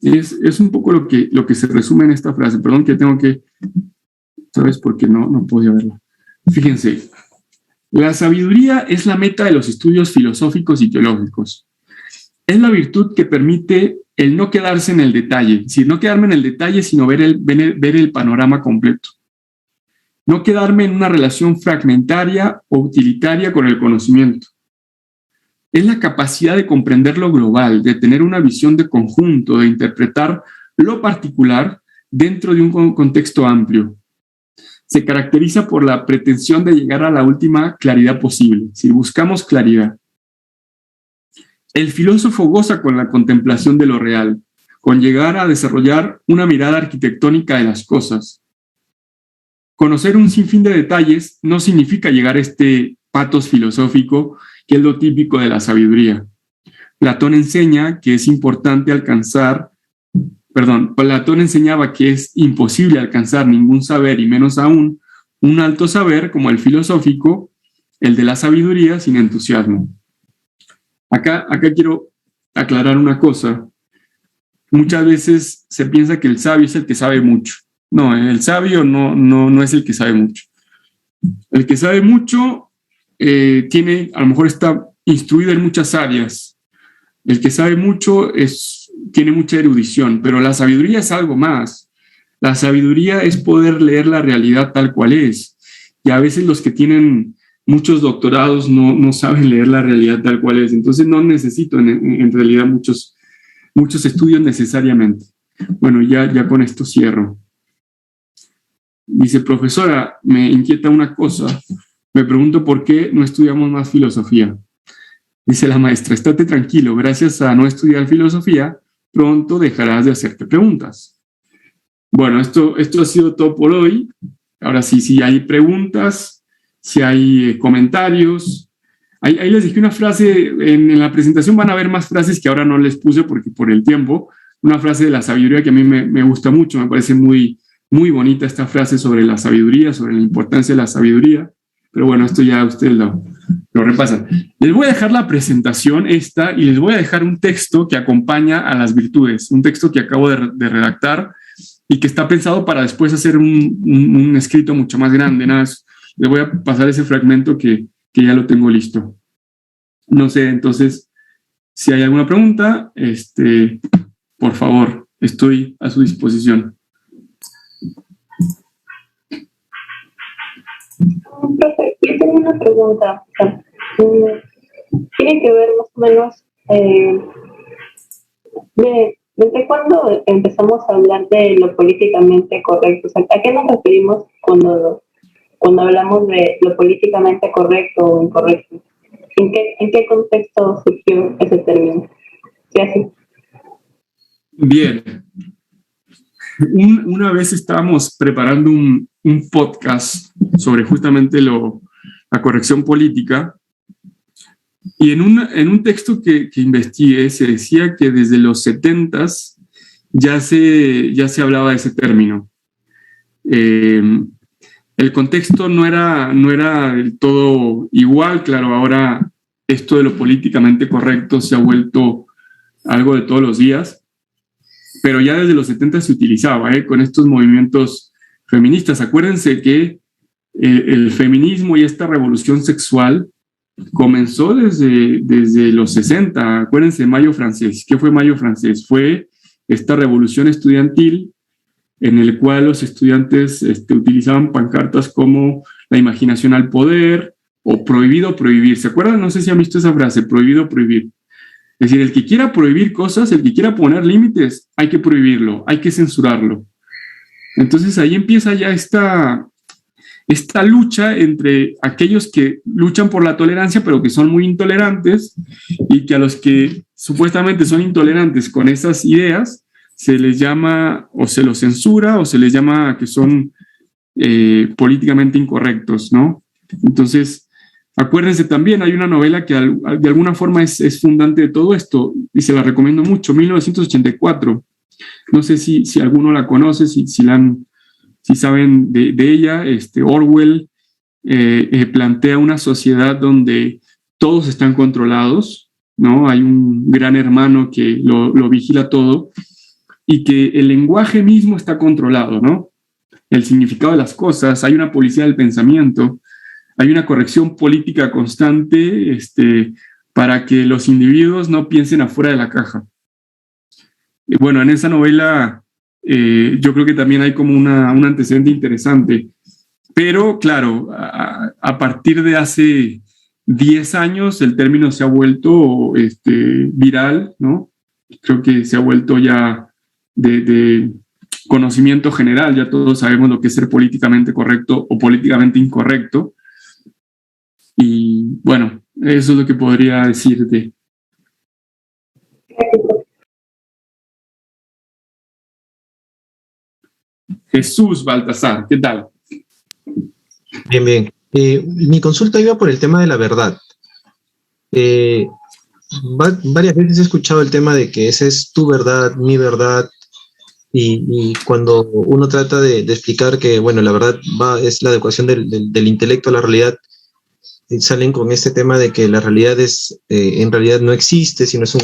Es un poco lo que se resume en esta frase. Perdón que tengo que, ¿sabes? Porque no podía verla. Fíjense, la sabiduría es la meta de los estudios filosóficos y teológicos. Es la virtud que permite el no quedarse en el detalle, es decir, no quedarme en el detalle, sino ver el panorama completo. No quedarme en una relación fragmentaria o utilitaria con el conocimiento. Es la capacidad de comprender lo global, de tener una visión de conjunto, de interpretar lo particular dentro de un contexto amplio. Se caracteriza por la pretensión de llegar a la última claridad posible, si buscamos claridad. El filósofo goza con la contemplación de lo real, con llegar a desarrollar una mirada arquitectónica de las cosas. Conocer un sinfín de detalles no significa llegar a este patos filosófico que es lo típico de la sabiduría. Platón enseñaba que es imposible alcanzar ningún saber y menos aún un alto saber como el filosófico, el de la sabiduría sin entusiasmo. Acá quiero aclarar una cosa. Muchas veces se piensa que el sabio es el que sabe mucho. No, el sabio no es el que sabe mucho. El que sabe mucho a lo mejor está instruido en muchas áreas. El que sabe mucho tiene mucha erudición, pero la sabiduría es algo más. La sabiduría es poder leer la realidad tal cual es. Y a veces los que tienen muchos doctorados no saben leer la realidad tal cual es. Entonces no necesito en realidad muchos estudios necesariamente. Bueno, ya con esto cierro. Dice, profesora, me inquieta una cosa. Me pregunto por qué no estudiamos más filosofía. Dice la maestra, estate tranquilo, gracias a no estudiar filosofía, pronto dejarás de hacerte preguntas. Bueno, esto ha sido todo por hoy. Ahora sí, si hay preguntas, si hay comentarios. Ahí les dije una frase, en la presentación van a ver más frases que ahora no les puse porque por el tiempo, una frase de la sabiduría que a mí me gusta mucho, me parece muy, muy bonita esta frase sobre la sabiduría, sobre la importancia de la sabiduría, pero bueno, esto ya ustedes lo repasan. Les voy a dejar la presentación esta y les voy a dejar un texto que acompaña a las virtudes, un texto que acabo de redactar y que está pensado para después hacer un escrito mucho más grande. Nada, les voy a pasar ese fragmento que ya lo tengo listo. No sé, entonces, si hay alguna pregunta, por favor, estoy a su disposición. Profe, yo tengo una pregunta. Tiene que ver más o menos desde cuándo empezamos a hablar de lo políticamente correcto. O sea, ¿a qué nos referimos cuando hablamos de lo políticamente correcto o incorrecto? ¿En qué contexto surgió ese término? ¿Qué hace? Bien. Una vez estábamos preparando un podcast sobre justamente la corrección política y en un texto que investigué se decía que desde los 70s ya se hablaba de ese término. El contexto no era del todo igual, claro, ahora esto de lo políticamente correcto se ha vuelto algo de todos los días, pero ya desde los 70 se utilizaba, con estos movimientos feministas. Acuérdense que el feminismo y esta revolución sexual comenzó desde los 60. Acuérdense de Mayo francés. ¿Qué fue Mayo francés? Fue esta revolución estudiantil en el cual los estudiantes utilizaban pancartas como la imaginación al poder o prohibido prohibir. ¿Se acuerdan? No sé si han visto esa frase, prohibido prohibir. Es decir, el que quiera prohibir cosas, el que quiera poner límites, hay que prohibirlo, hay que censurarlo. Entonces ahí empieza ya esta lucha entre aquellos que luchan por la tolerancia, pero que son muy intolerantes, y que a los que supuestamente son intolerantes con esas ideas, se les llama o se los censura o se les llama que son políticamente incorrectos, ¿no? Entonces, acuérdense también, hay una novela que de alguna forma es fundante de todo esto y se la recomiendo mucho, 1984. No sé si alguno la conoce, si saben de ella. Orwell plantea una sociedad donde todos están controlados, ¿no? Hay un gran hermano que lo vigila todo y que el lenguaje mismo está controlado, ¿no? El significado de las cosas, hay una policía del pensamiento, hay una corrección política constante para que los individuos no piensen afuera de la caja. Y bueno, en esa novela yo creo que también hay como un antecedente interesante, pero claro, a partir de hace 10 años el término se ha vuelto viral, ¿no? Creo que se ha vuelto ya de conocimiento general, ya todos sabemos lo que es ser políticamente correcto o políticamente incorrecto. Y bueno, eso es lo que podría decir de... Jesús Baltasar, ¿qué tal? Bien, bien. Mi consulta iba por el tema de la verdad. Varias veces he escuchado el tema de que esa es tu verdad, mi verdad, y cuando uno trata de explicar que, bueno, la verdad es la adecuación del intelecto a la realidad, salen con este tema de que la realidad en realidad no existe, sino es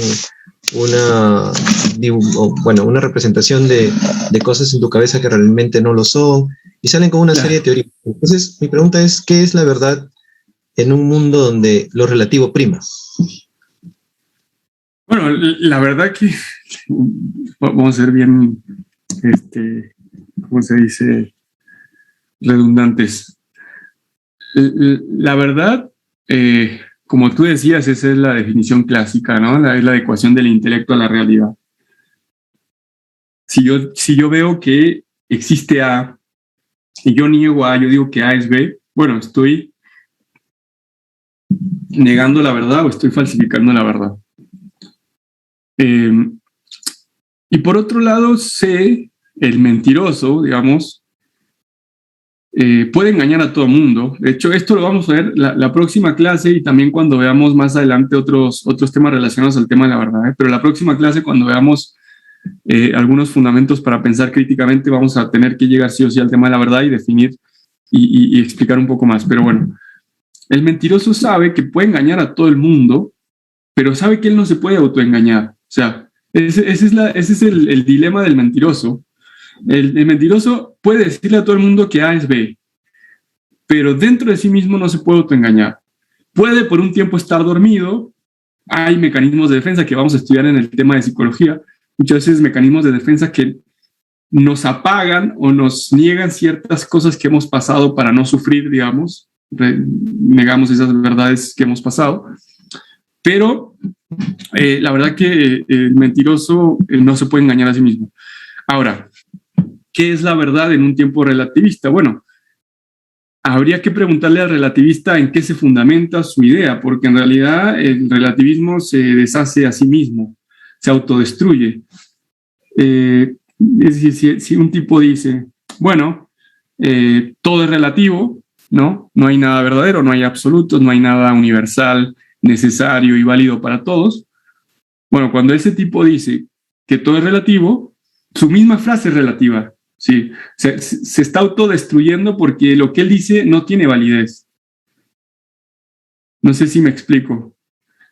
una representación de cosas en tu cabeza que realmente no lo son, y salen con una serie de teorías. Entonces, mi pregunta es, ¿qué es la verdad en un mundo donde lo relativo prima? Bueno, la verdad que vamos a ser bien, ¿cómo se dice? Redundantes. La verdad, como tú decías, esa es la definición clásica, ¿no? Es la adecuación del intelecto a la realidad. Si yo veo que existe A y yo niego A, yo digo que A es B, bueno, estoy negando la verdad o estoy falsificando la verdad. Y por otro lado, el mentiroso, digamos, puede engañar a todo el mundo. De hecho, esto lo vamos a ver la próxima clase y también cuando veamos más adelante otros temas relacionados al tema de la verdad. Pero la próxima clase, cuando veamos algunos fundamentos para pensar críticamente, vamos a tener que llegar sí o sí al tema de la verdad y definir y explicar un poco más. Pero bueno, el mentiroso sabe que puede engañar a todo el mundo, pero sabe que él no se puede autoengañar. O sea, ese es el dilema del mentiroso. El mentiroso puede decirle a todo el mundo que A es B, pero dentro de sí mismo no se puede autoengañar. Puede por un tiempo estar dormido. Hay mecanismos de defensa que vamos a estudiar en el tema de psicología. Muchas veces mecanismos de defensa que nos apagan o nos niegan ciertas cosas que hemos pasado para no sufrir, digamos. Negamos esas verdades que hemos pasado. Pero la verdad que el mentiroso no se puede engañar a sí mismo. Ahora, ¿qué es la verdad en un tiempo relativista? Bueno, habría que preguntarle al relativista en qué se fundamenta su idea, porque en realidad el relativismo se deshace a sí mismo, se autodestruye. Es decir, si un tipo dice, bueno, todo es relativo, ¿no? No hay nada verdadero, no hay absolutos, no hay nada universal, necesario y válido para todos. Bueno, cuando ese tipo dice que todo es relativo, su misma frase es relativa. Sí, se está autodestruyendo porque lo que él dice no tiene validez. No sé si me explico.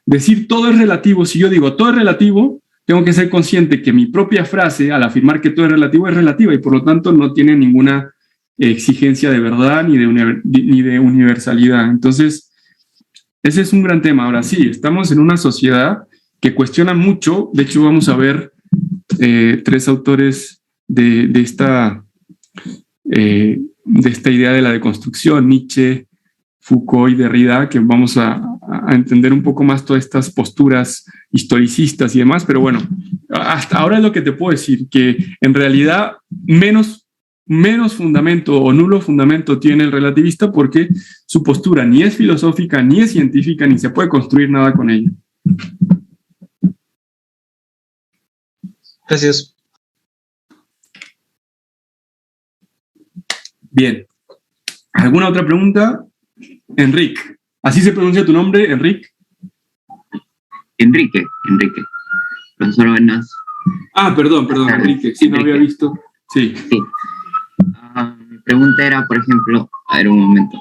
Decir todo es relativo, si yo digo todo es relativo, tengo que ser consciente que mi propia frase, al afirmar que todo es relativa y por lo tanto no tiene ninguna exigencia de verdad ni de universalidad. Entonces, ese es un gran tema. Ahora sí, estamos en una sociedad que cuestiona mucho. De hecho, vamos a ver 3 autores de esta idea de la deconstrucción, Nietzsche, Foucault y Derrida, que vamos a entender un poco más todas estas posturas historicistas y demás, pero bueno, hasta ahora es lo que te puedo decir, que en realidad menos fundamento o nulo fundamento tiene el relativista porque su postura ni es filosófica, ni es científica, ni se puede construir nada con ella. Gracias. Bien. ¿Alguna otra pregunta? Enrique. ¿Así se pronuncia tu nombre, Enrique? Enrique. Profesor, buenas. Perdón, Enrique. Sí, no había visto. Sí. Mi pregunta era, por ejemplo, a ver un momento.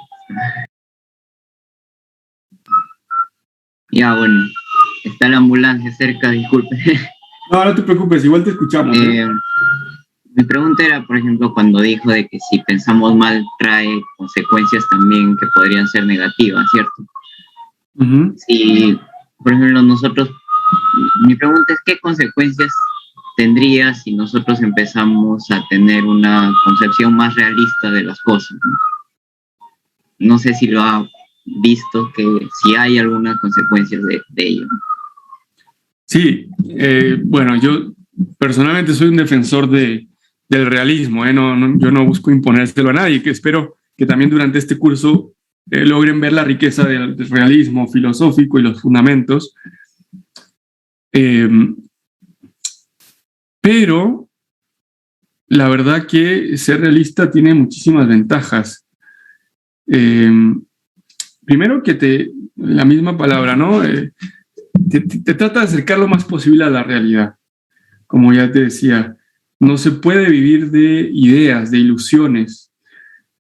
Ya, bueno, está la ambulancia cerca, disculpe. No te preocupes, igual te escuchamos. Mi pregunta era, por ejemplo, cuando dijo de que si pensamos mal trae consecuencias también que podrían ser negativas, ¿cierto? Uh-huh. Si, por ejemplo, mi pregunta es ¿qué consecuencias tendría si nosotros empezamos a tener una concepción más realista de las cosas, ¿no? No sé si lo ha visto, que si hay alguna consecuencia de ello. Sí, bueno, yo personalmente soy un defensor del realismo, yo no busco imponérselo a nadie, que espero que también durante este curso logren ver la riqueza del realismo filosófico y los fundamentos. Pero la verdad que ser realista tiene muchísimas ventajas. Primero que la misma palabra, ¿no? Te trata de acercar lo más posible a la realidad. Como ya te decía, no se puede vivir de ideas, de ilusiones.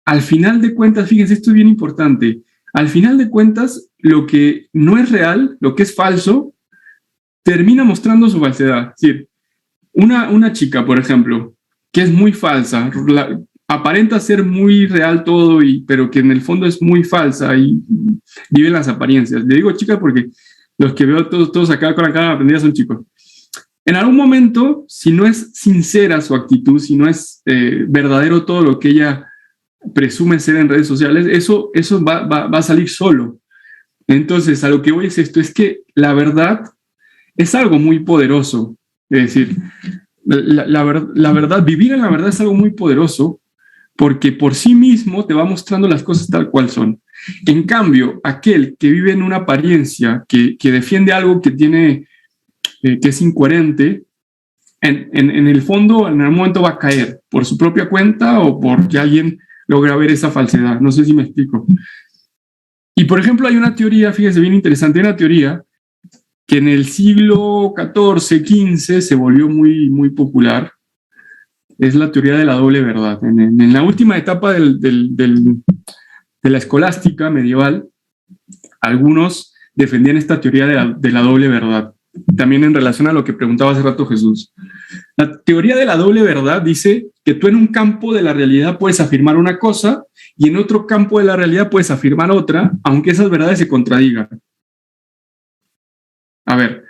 Al final de cuentas, fíjense, esto es bien importante. Al final de cuentas, lo que no es real, lo que es falso, termina mostrando su falsedad. Es decir, una chica, por ejemplo, que es muy falsa, aparenta ser muy real todo, pero que en el fondo es muy falsa y vive en las apariencias. Le digo chica porque los que veo todos acá con la cara aprendida son chicos. En algún momento, si no es sincera su actitud, si no es verdadero todo lo que ella presume ser en redes sociales, eso va a salir solo. Entonces, a lo que voy es esto, es que la verdad es algo muy poderoso. Es decir, la verdad, vivir en la verdad es algo muy poderoso porque por sí mismo te va mostrando las cosas tal cual son. En cambio, aquel que vive en una apariencia, que defiende algo que tiene, que es incoherente, en el fondo, en algún momento va a caer por su propia cuenta o porque alguien logra ver esa falsedad. No sé si me explico. Y, por ejemplo, hay una teoría, fíjese, bien interesante, una teoría que en el siglo XIV, XV se volvió muy, muy popular. Es la teoría de la doble verdad. En la última etapa de la escolástica medieval, algunos defendían esta teoría de la doble verdad. También en relación a lo que preguntaba hace rato Jesús. La teoría de la doble verdad dice que tú en un campo de la realidad puedes afirmar una cosa y en otro campo de la realidad puedes afirmar otra, aunque esas verdades se contradigan. A ver,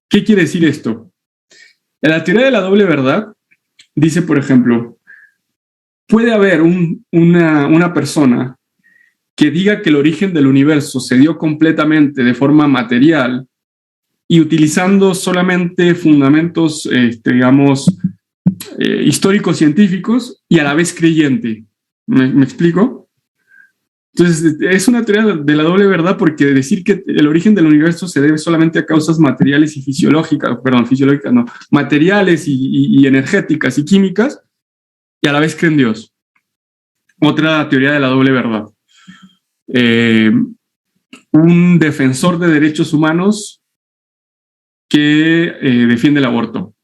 ¿qué quiere decir esto? En la teoría de la doble verdad dice, por ejemplo, puede haber una persona que diga que el origen del universo se dio completamente de forma material y utilizando solamente fundamentos, digamos, históricos científicos y a la vez creyente. ¿Me explico? Entonces, es una teoría de la doble verdad porque decir que el origen del universo se debe solamente a causas materiales y materiales y energéticas y químicas, y a la vez cree en Dios. Otra teoría de la doble verdad. Un defensor de derechos humanos que defiende el aborto. O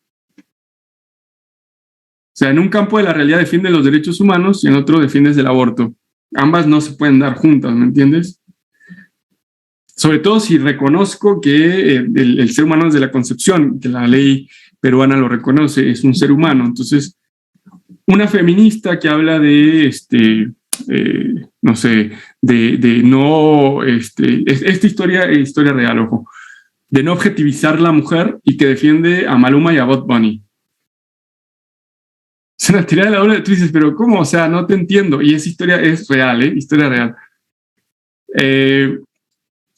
sea, en un campo de la realidad defiende los derechos humanos y en otro defiendes el aborto. Ambas no se pueden dar juntas, ¿me entiendes? Sobre todo si reconozco que el ser humano desde la concepción, que la ley peruana lo reconoce, es un ser humano. Entonces, una feminista que habla de, no sé, de no, esta historia es historia real, ojo, de no objetivizar la mujer y que defiende a Maluma y a Bad Bunny. Es una teoría de la doble, tú dices, pero ¿cómo? O sea, no te entiendo. Y esa historia es real, historia real.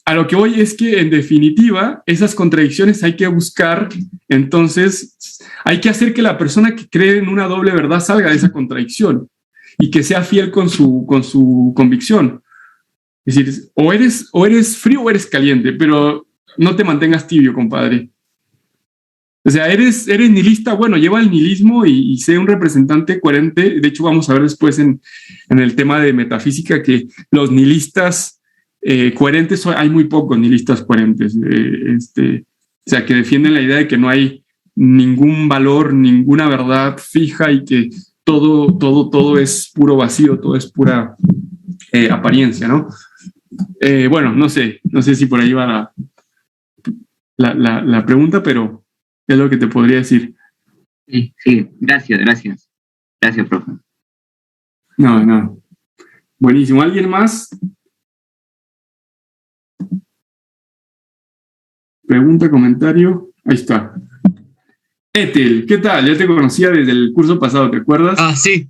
A lo que voy es que, en definitiva, esas contradicciones hay que buscar, entonces hay que hacer que la persona que cree en una doble verdad salga de esa contradicción y que sea fiel con su convicción. Es decir, o eres frío o eres caliente, pero no te mantengas tibio, compadre. O sea, eres nihilista, bueno, lleva el nihilismo y sé un representante coherente. De hecho, vamos a ver después en el tema de metafísica que los nihilistas coherentes, hay muy pocos nihilistas coherentes. O sea, que defienden la idea de que no hay ningún valor, ninguna verdad fija y que todo es puro vacío, todo es pura apariencia, ¿no? Bueno, no sé si por ahí va la pregunta, pero es lo que te podría decir. Sí, gracias, profe. No. Buenísimo. ¿Alguien más? Pregunta, comentario. Ahí está. Ethel, ¿qué tal? Ya te conocía desde el curso pasado, ¿te acuerdas? Ah, sí,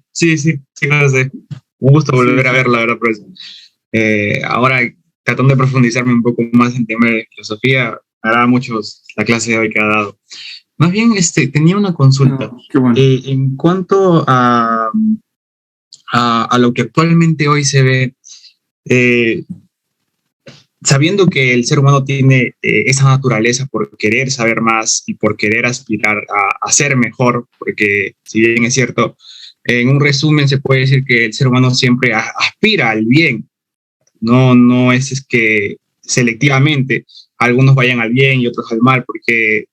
claro, sí. Un gusto volver a verla, ¿verdad, profesor? Ahora, tratando de profundizarme un poco más en tema de filosofía, hará muchos la clase de hoy que ha dado. Más bien, tenía una consulta. Qué bueno. En cuanto a lo que actualmente hoy se ve, sabiendo que el ser humano tiene esa naturaleza por querer saber más y por querer aspirar a ser mejor, porque si bien es cierto, en un resumen se puede decir que el ser humano siempre aspira al bien, no es que selectivamente algunos vayan al bien y otros al mal, porque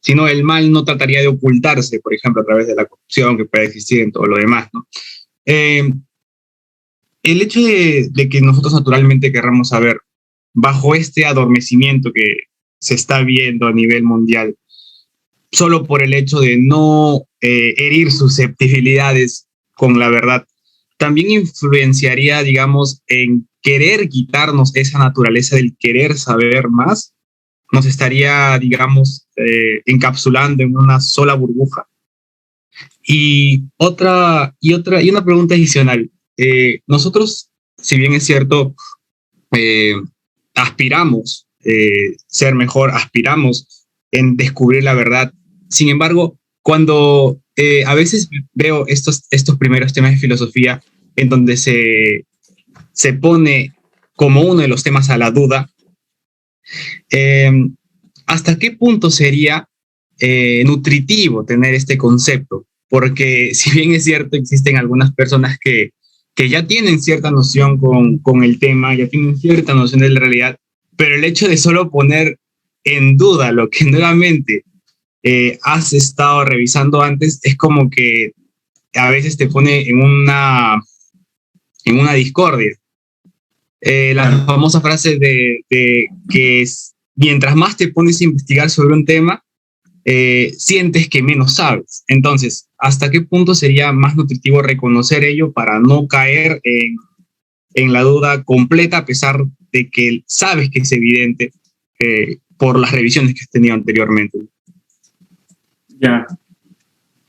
si no, el mal no trataría de ocultarse, por ejemplo, a través de la corrupción que puede existir en todo lo demás, ¿no? El hecho de que nosotros naturalmente querramos saber, bajo este adormecimiento que se está viendo a nivel mundial, solo por el hecho de no herir susceptibilidades con la verdad, también influenciaría, digamos, en querer quitarnos esa naturaleza del querer saber más, nos estaría, digamos, encapsulando en una sola burbuja. Y una pregunta adicional. Nosotros, si bien es cierto, aspiramos ser mejor, aspiramos en descubrir la verdad. Sin embargo, cuando a veces veo estos primeros temas de filosofía en donde se pone como uno de los temas a la duda. ¿Hasta qué punto sería nutritivo tener este concepto? Porque si bien es cierto, existen algunas personas que ya tienen cierta noción con el tema, ya tienen cierta noción de la realidad, pero el hecho de solo poner en duda lo que nuevamente has estado revisando antes es como que a veces te pone en una discordia. La famosa frase de que mientras más te pones a investigar sobre un tema, sientes que menos sabes. Entonces, ¿hasta qué punto sería más nutritivo reconocer ello para no caer en la duda completa, a pesar de que sabes que es evidente por las revisiones que has tenido anteriormente? Ya,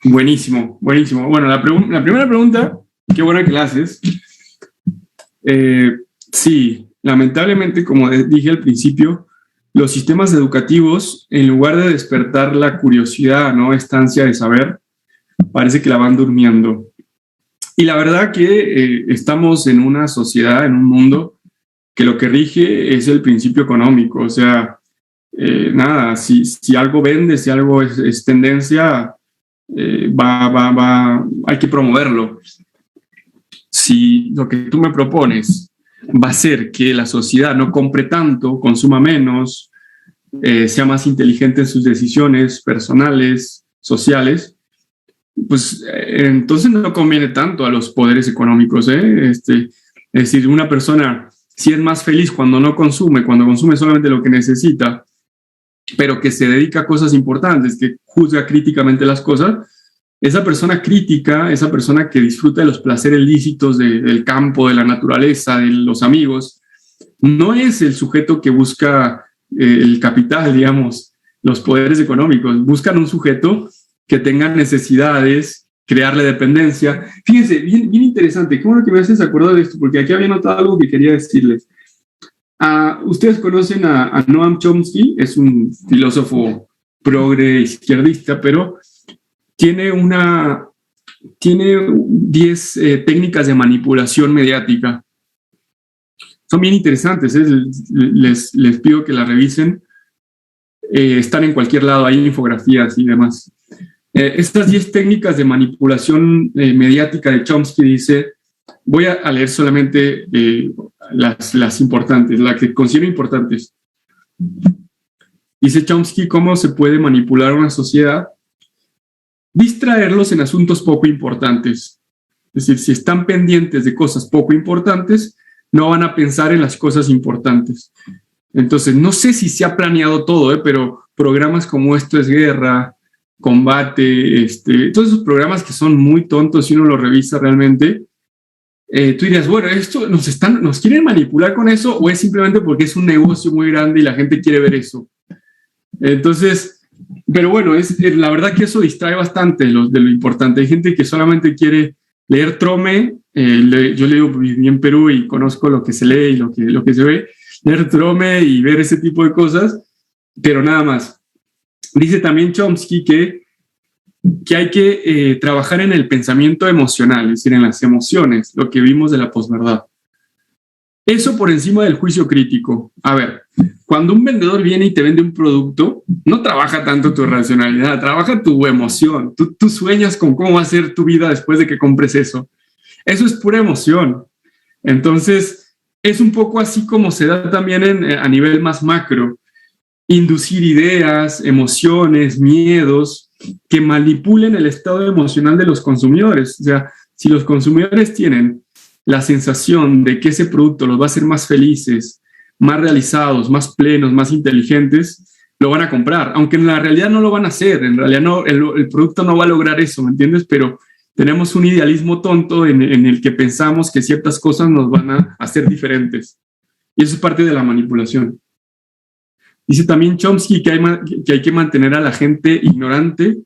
buenísimo, buenísimo. Bueno, la primera pregunta, qué buena que la haces. Sí, lamentablemente, como dije al principio, los sistemas educativos, en lugar de despertar la curiosidad, ¿no?, esta ansia de saber, parece que la van durmiendo. Y la verdad que estamos en una sociedad, en un mundo, que lo que rige es el principio económico. O sea, nada, si algo vende, si algo es tendencia, hay que promoverlo. Si lo que tú me propones va a ser que la sociedad no compre tanto, consuma menos, sea más inteligente en sus decisiones personales, sociales, pues entonces no conviene tanto a los poderes económicos. Es decir, una persona, si es más feliz cuando consume solamente lo que necesita, pero que se dedica a cosas importantes, que juzga críticamente las cosas, esa persona crítica, esa persona que disfruta de los placeres lícitos del campo, de la naturaleza, de los amigos, no es el sujeto que busca el capital, digamos, los poderes económicos. Buscan un sujeto que tenga necesidades, crearle dependencia. Fíjense, bien interesante, qué bueno que me haces acordar de esto, porque aquí había notado algo que quería decirles. Ustedes conocen a Noam Chomsky, es un filósofo progre izquierdista, pero tiene 10 técnicas de manipulación mediática. Son bien interesantes, les pido que la revisen. Están en cualquier lado, hay infografías y demás. Estas 10 técnicas de manipulación mediática de Chomsky dice, voy a leer solamente las importantes, las que considero importantes. Dice Chomsky cómo se puede manipular una sociedad: distraerlos en asuntos poco importantes. Es decir, si están pendientes de cosas poco importantes, no van a pensar en las cosas importantes. Entonces, no sé si se ha planeado todo, pero programas como Esto es Guerra, Combate, todos esos programas que son muy tontos si uno los revisa realmente, tú dirías, bueno, ¿esto nos quieren manipular con eso o es simplemente porque es un negocio muy grande y la gente quiere ver eso? Entonces, pero bueno, la verdad que eso distrae bastante de lo importante. Hay gente que solamente quiere leer Trome, yo leo bien Perú y conozco lo que se lee y lo que se ve, leer Trome y ver ese tipo de cosas, pero nada más. Dice también Chomsky que hay que trabajar en el pensamiento emocional, es decir, en las emociones, lo que vimos de la posverdad. Eso por encima del juicio crítico. A ver, cuando un vendedor viene y te vende un producto, no trabaja tanto tu racionalidad, trabaja tu emoción. Tú sueñas con cómo va a ser tu vida después de que compres eso. Eso es pura emoción. Entonces, es un poco así como se da también a nivel más macro. Inducir ideas, emociones, miedos que manipulen el estado emocional de los consumidores. O sea, si los consumidores tienen la sensación de que ese producto los va a hacer más felices, más realizados, más plenos, más inteligentes, lo van a comprar, aunque en la realidad no lo van a hacer, en realidad no, el producto no va a lograr eso, ¿me entiendes? Pero tenemos un idealismo tonto en el que pensamos que ciertas cosas nos van a hacer diferentes, y eso es parte de la manipulación. Dice también Chomsky que hay que mantener a la gente ignorante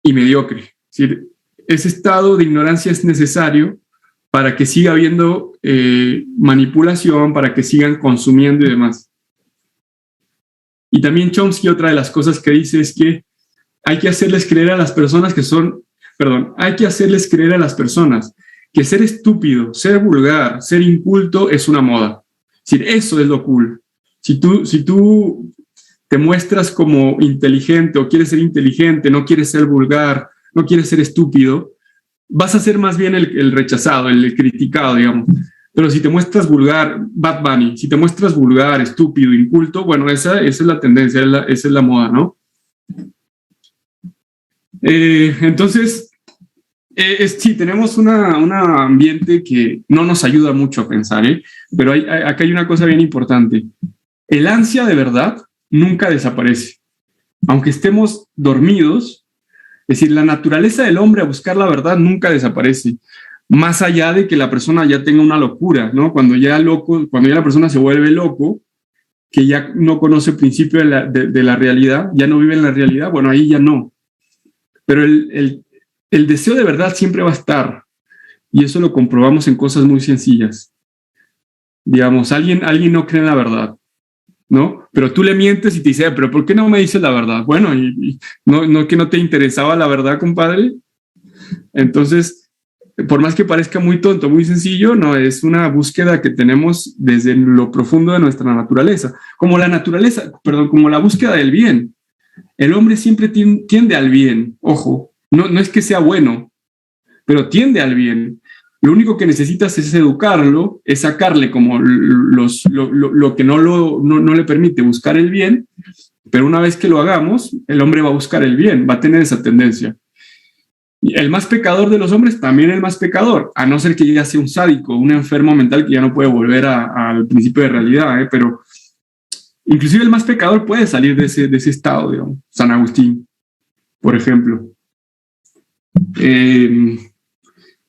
y mediocre, es decir, ese estado de ignorancia es necesario para que siga habiendo manipulación, para que sigan consumiendo y demás. Y también Chomsky, otra de las cosas que dice es que hay que hacerles creer a las personas que ser estúpido, ser vulgar, ser inculto es una moda. Es decir, eso es lo cool. Si tú te muestras como inteligente o quieres ser inteligente, no quieres ser vulgar, no quieres ser estúpido, vas a ser más bien el rechazado, el criticado, digamos. Pero si te muestras vulgar, Bad Bunny, si te muestras vulgar, estúpido, inculto, bueno, esa es la tendencia, esa es la moda, ¿no? Entonces, sí, tenemos un ambiente que no nos ayuda mucho a pensar, pero acá hay una cosa bien importante. El ansia de verdad nunca desaparece. Aunque estemos dormidos, es decir, la naturaleza del hombre a buscar la verdad nunca desaparece. Más allá de que la persona ya tenga una locura, ¿no? Cuando ya la persona se vuelve loco, que ya no conoce el principio de la realidad, ya no vive en la realidad, bueno, ahí ya no. Pero el deseo de verdad siempre va a estar, y eso lo comprobamos en cosas muy sencillas. Digamos, alguien no cree en la verdad, ¿no? Pero tú le mientes y te dice, pero ¿por qué no me dices la verdad? Bueno, y no que no te interesaba la verdad, compadre. Entonces, por más que parezca muy tonto, muy sencillo, no, es una búsqueda que tenemos desde lo profundo de nuestra naturaleza. Como la búsqueda del bien. El hombre siempre tiende al bien, ojo, no es que sea bueno, pero tiende al bien. Lo único que necesitas es educarlo, es sacarle como lo que no le permite buscar el bien, pero una vez que lo hagamos, el hombre va a buscar el bien, va a tener esa tendencia. Y el más pecador de los hombres, también el más pecador, a no ser que ya sea un sádico, un enfermo mental que ya no puede volver al principio de realidad, pero inclusive el más pecador puede salir de ese estado, digamos. San Agustín, por ejemplo.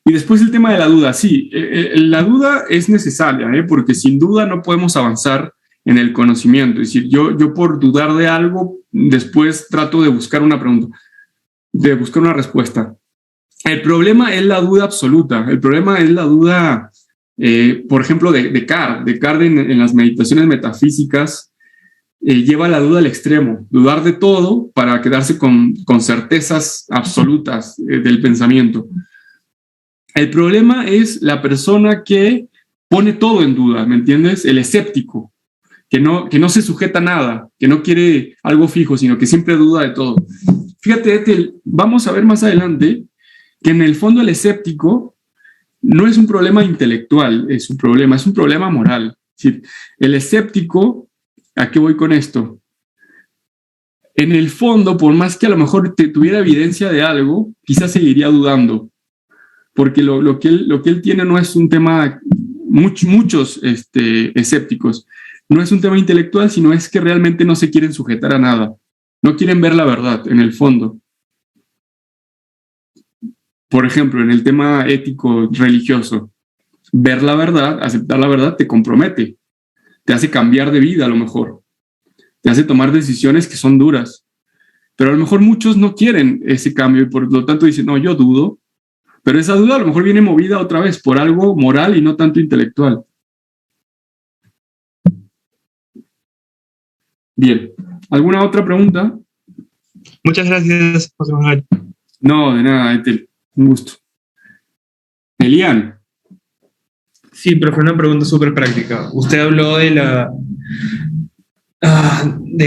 Y después el tema de la duda. Sí, la duda es necesaria, porque sin duda no podemos avanzar en el conocimiento. Es decir, yo por dudar de algo, después trato de buscar una pregunta, de buscar una respuesta. El problema es la duda absoluta. El problema es la duda, por ejemplo, de Descartes. Descartes en las meditaciones metafísicas lleva la duda al extremo, dudar de todo para quedarse con certezas absolutas del pensamiento. El problema es la persona que pone todo en duda, ¿me entiendes? El escéptico, que no se sujeta a nada, que no quiere algo fijo, sino que siempre duda de todo. Fíjate, Ethel, vamos a ver más adelante que en el fondo el escéptico no es un problema intelectual, es un problema moral. Es decir, el escéptico, ¿a qué voy con esto? En el fondo, por más que a lo mejor tuviera evidencia de algo, quizás seguiría dudando, porque lo que él tiene no es un tema, muchos escépticos, no es un tema intelectual, sino es que realmente no se quieren sujetar a nada, no quieren ver la verdad en el fondo. Por ejemplo, en el tema ético religioso, ver la verdad, aceptar la verdad te compromete, te hace cambiar de vida a lo mejor, te hace tomar decisiones que son duras, pero a lo mejor muchos no quieren ese cambio y por lo tanto dicen, no, yo dudo, pero esa duda a lo mejor viene movida otra vez por algo moral y no tanto intelectual. Bien, ¿alguna otra pregunta? Muchas gracias, José Manuel. No, de nada, Ethel, un gusto. Elian. Sí, pero fue una pregunta súper práctica. Usted habló de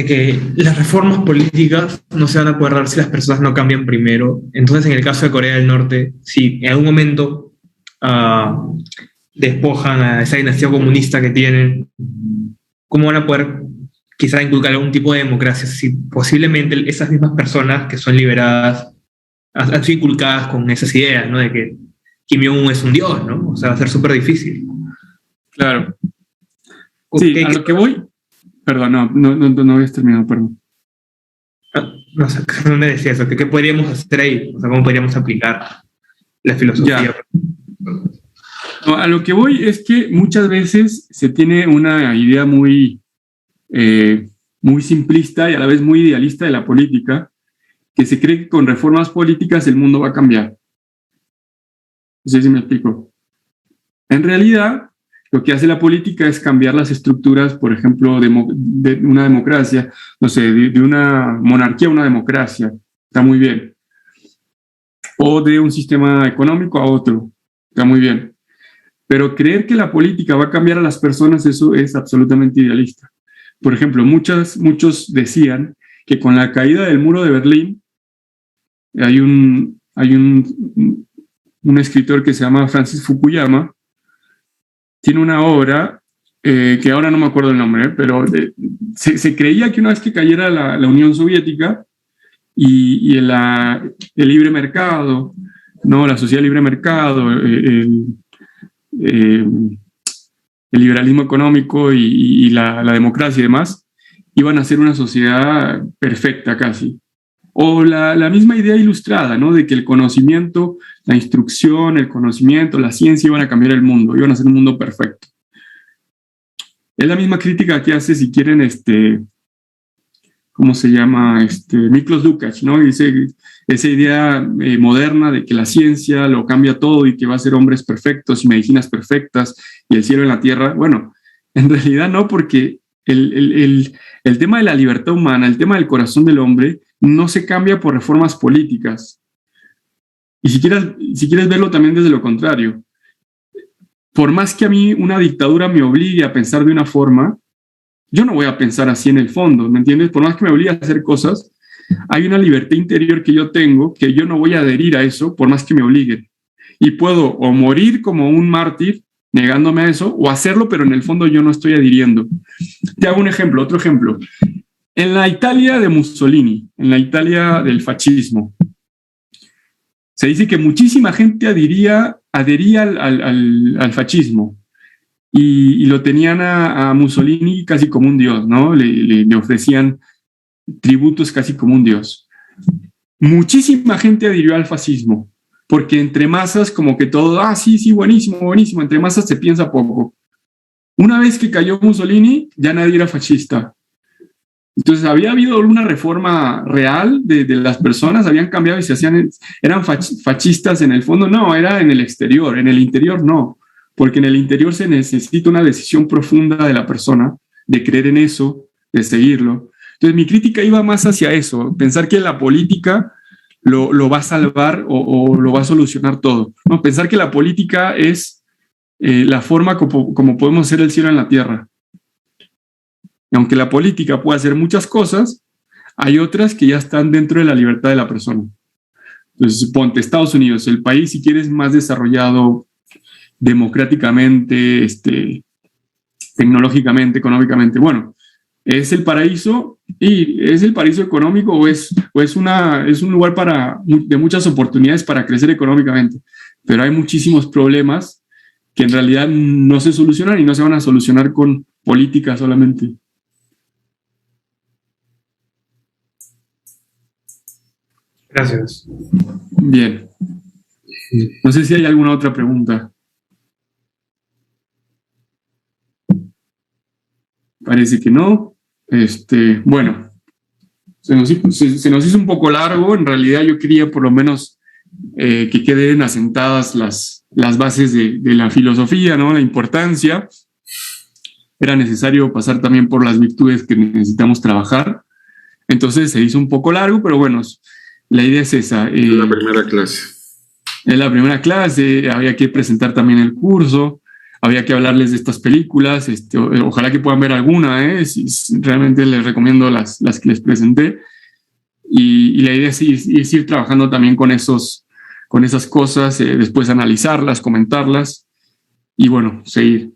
que las reformas políticas no se van a poder dar si las personas no cambian primero. Entonces, en el caso de Corea del Norte, si en algún momento despojan a esa dinastía comunista que tienen, ¿cómo van a poder quizá inculcar algún tipo de democracia? Si posiblemente esas mismas personas que son liberadas han sido inculcadas con esas ideas, ¿no? De que Kim Jong-un es un dios, ¿no? O sea, va a ser súper difícil. Claro. Sí, a lo que voy... Perdón, no habías terminado, perdón. No sé, ¿dónde decía eso? ¿Qué podríamos hacer ahí? O sea, ¿cómo podríamos aplicar la filosofía? No, a lo que voy es que muchas veces se tiene una idea muy simplista y a la vez muy idealista de la política, que se cree que con reformas políticas el mundo va a cambiar. No sé si me explico. En realidad, lo que hace la política es cambiar las estructuras, por ejemplo, de una democracia, no sé, de una monarquía a una democracia, está muy bien. O de un sistema económico a otro, está muy bien. Pero creer que la política va a cambiar a las personas, eso es absolutamente idealista. Por ejemplo, muchos decían que con la caída del muro de Berlín, hay un escritor que se llama Francis Fukuyama, tiene una obra que ahora no me acuerdo el nombre, pero se creía que una vez que cayera la Unión Soviética y el libre mercado, ¿no? La sociedad libre mercado, el liberalismo económico y la democracia y demás, iban a ser una sociedad perfecta casi. O la misma idea ilustrada, ¿no? De que el conocimiento, la instrucción, el conocimiento, la ciencia iban a cambiar el mundo, iban a ser un mundo perfecto. Es la misma crítica que hace, si quieren, ¿cómo se llama? Miklos Lukács, ¿no? Dice esa idea moderna de que la ciencia lo cambia todo y que va a ser hombres perfectos y medicinas perfectas y el cielo en la tierra. Bueno, en realidad no, porque el tema de la libertad humana, el tema del corazón del hombre, no se cambia por reformas políticas. Y si quieres verlo también desde lo contrario, por más que a mí una dictadura me obligue a pensar de una forma, yo no voy a pensar así en el fondo, ¿me entiendes? Por más que me obligue a hacer cosas, hay una libertad interior que yo tengo, que yo no voy a adherir a eso por más que me obliguen. Y puedo o morir como un mártir negándome a eso, o hacerlo, pero en el fondo yo no estoy adhiriendo. Te hago otro ejemplo. En la Italia de Mussolini, en la Italia del fascismo, se dice que muchísima gente adhería al fascismo y lo tenían a Mussolini casi como un dios, ¿no? Le ofrecían tributos casi como un dios. Muchísima gente adhirió al fascismo, porque entre masas como que todo, sí, buenísimo, buenísimo, entre masas se piensa poco. Una vez que cayó Mussolini, ya nadie era fascista. Entonces, ¿había habido una reforma real de las personas? ¿Habían cambiado y eran fascistas en el fondo? No, era en el exterior. En el interior no, porque en el interior se necesita una decisión profunda de la persona, de creer en eso, de seguirlo. Entonces, mi crítica iba más hacia eso, pensar que la política lo va a salvar o lo va a solucionar todo. No, pensar que la política es la forma como podemos hacer el cielo en la tierra. Y aunque la política puede hacer muchas cosas, hay otras que ya están dentro de la libertad de la persona. Entonces, ponte Estados Unidos, el país, si quieres, más desarrollado democráticamente, tecnológicamente, económicamente. Bueno, ¿es el paraíso? ¿Y es el paraíso económico o es un lugar de muchas oportunidades para crecer económicamente? Pero hay muchísimos problemas que en realidad no se solucionan y no se van a solucionar con política solamente. Gracias. Bien. No sé si hay alguna otra pregunta. Parece que no. Bueno, se nos hizo un poco largo. En realidad yo quería por lo menos que queden asentadas las bases de la filosofía, ¿no? La importancia. Era necesario pasar también por las virtudes que necesitamos trabajar. Entonces se hizo un poco largo, pero bueno, la idea es esa. La primera clase. En la primera clase había que presentar también el curso, había que hablarles de estas películas, ojalá que puedan ver alguna, realmente les recomiendo las que les presenté. Y la idea es ir trabajando también con esas cosas, después analizarlas, comentarlas y bueno, seguir.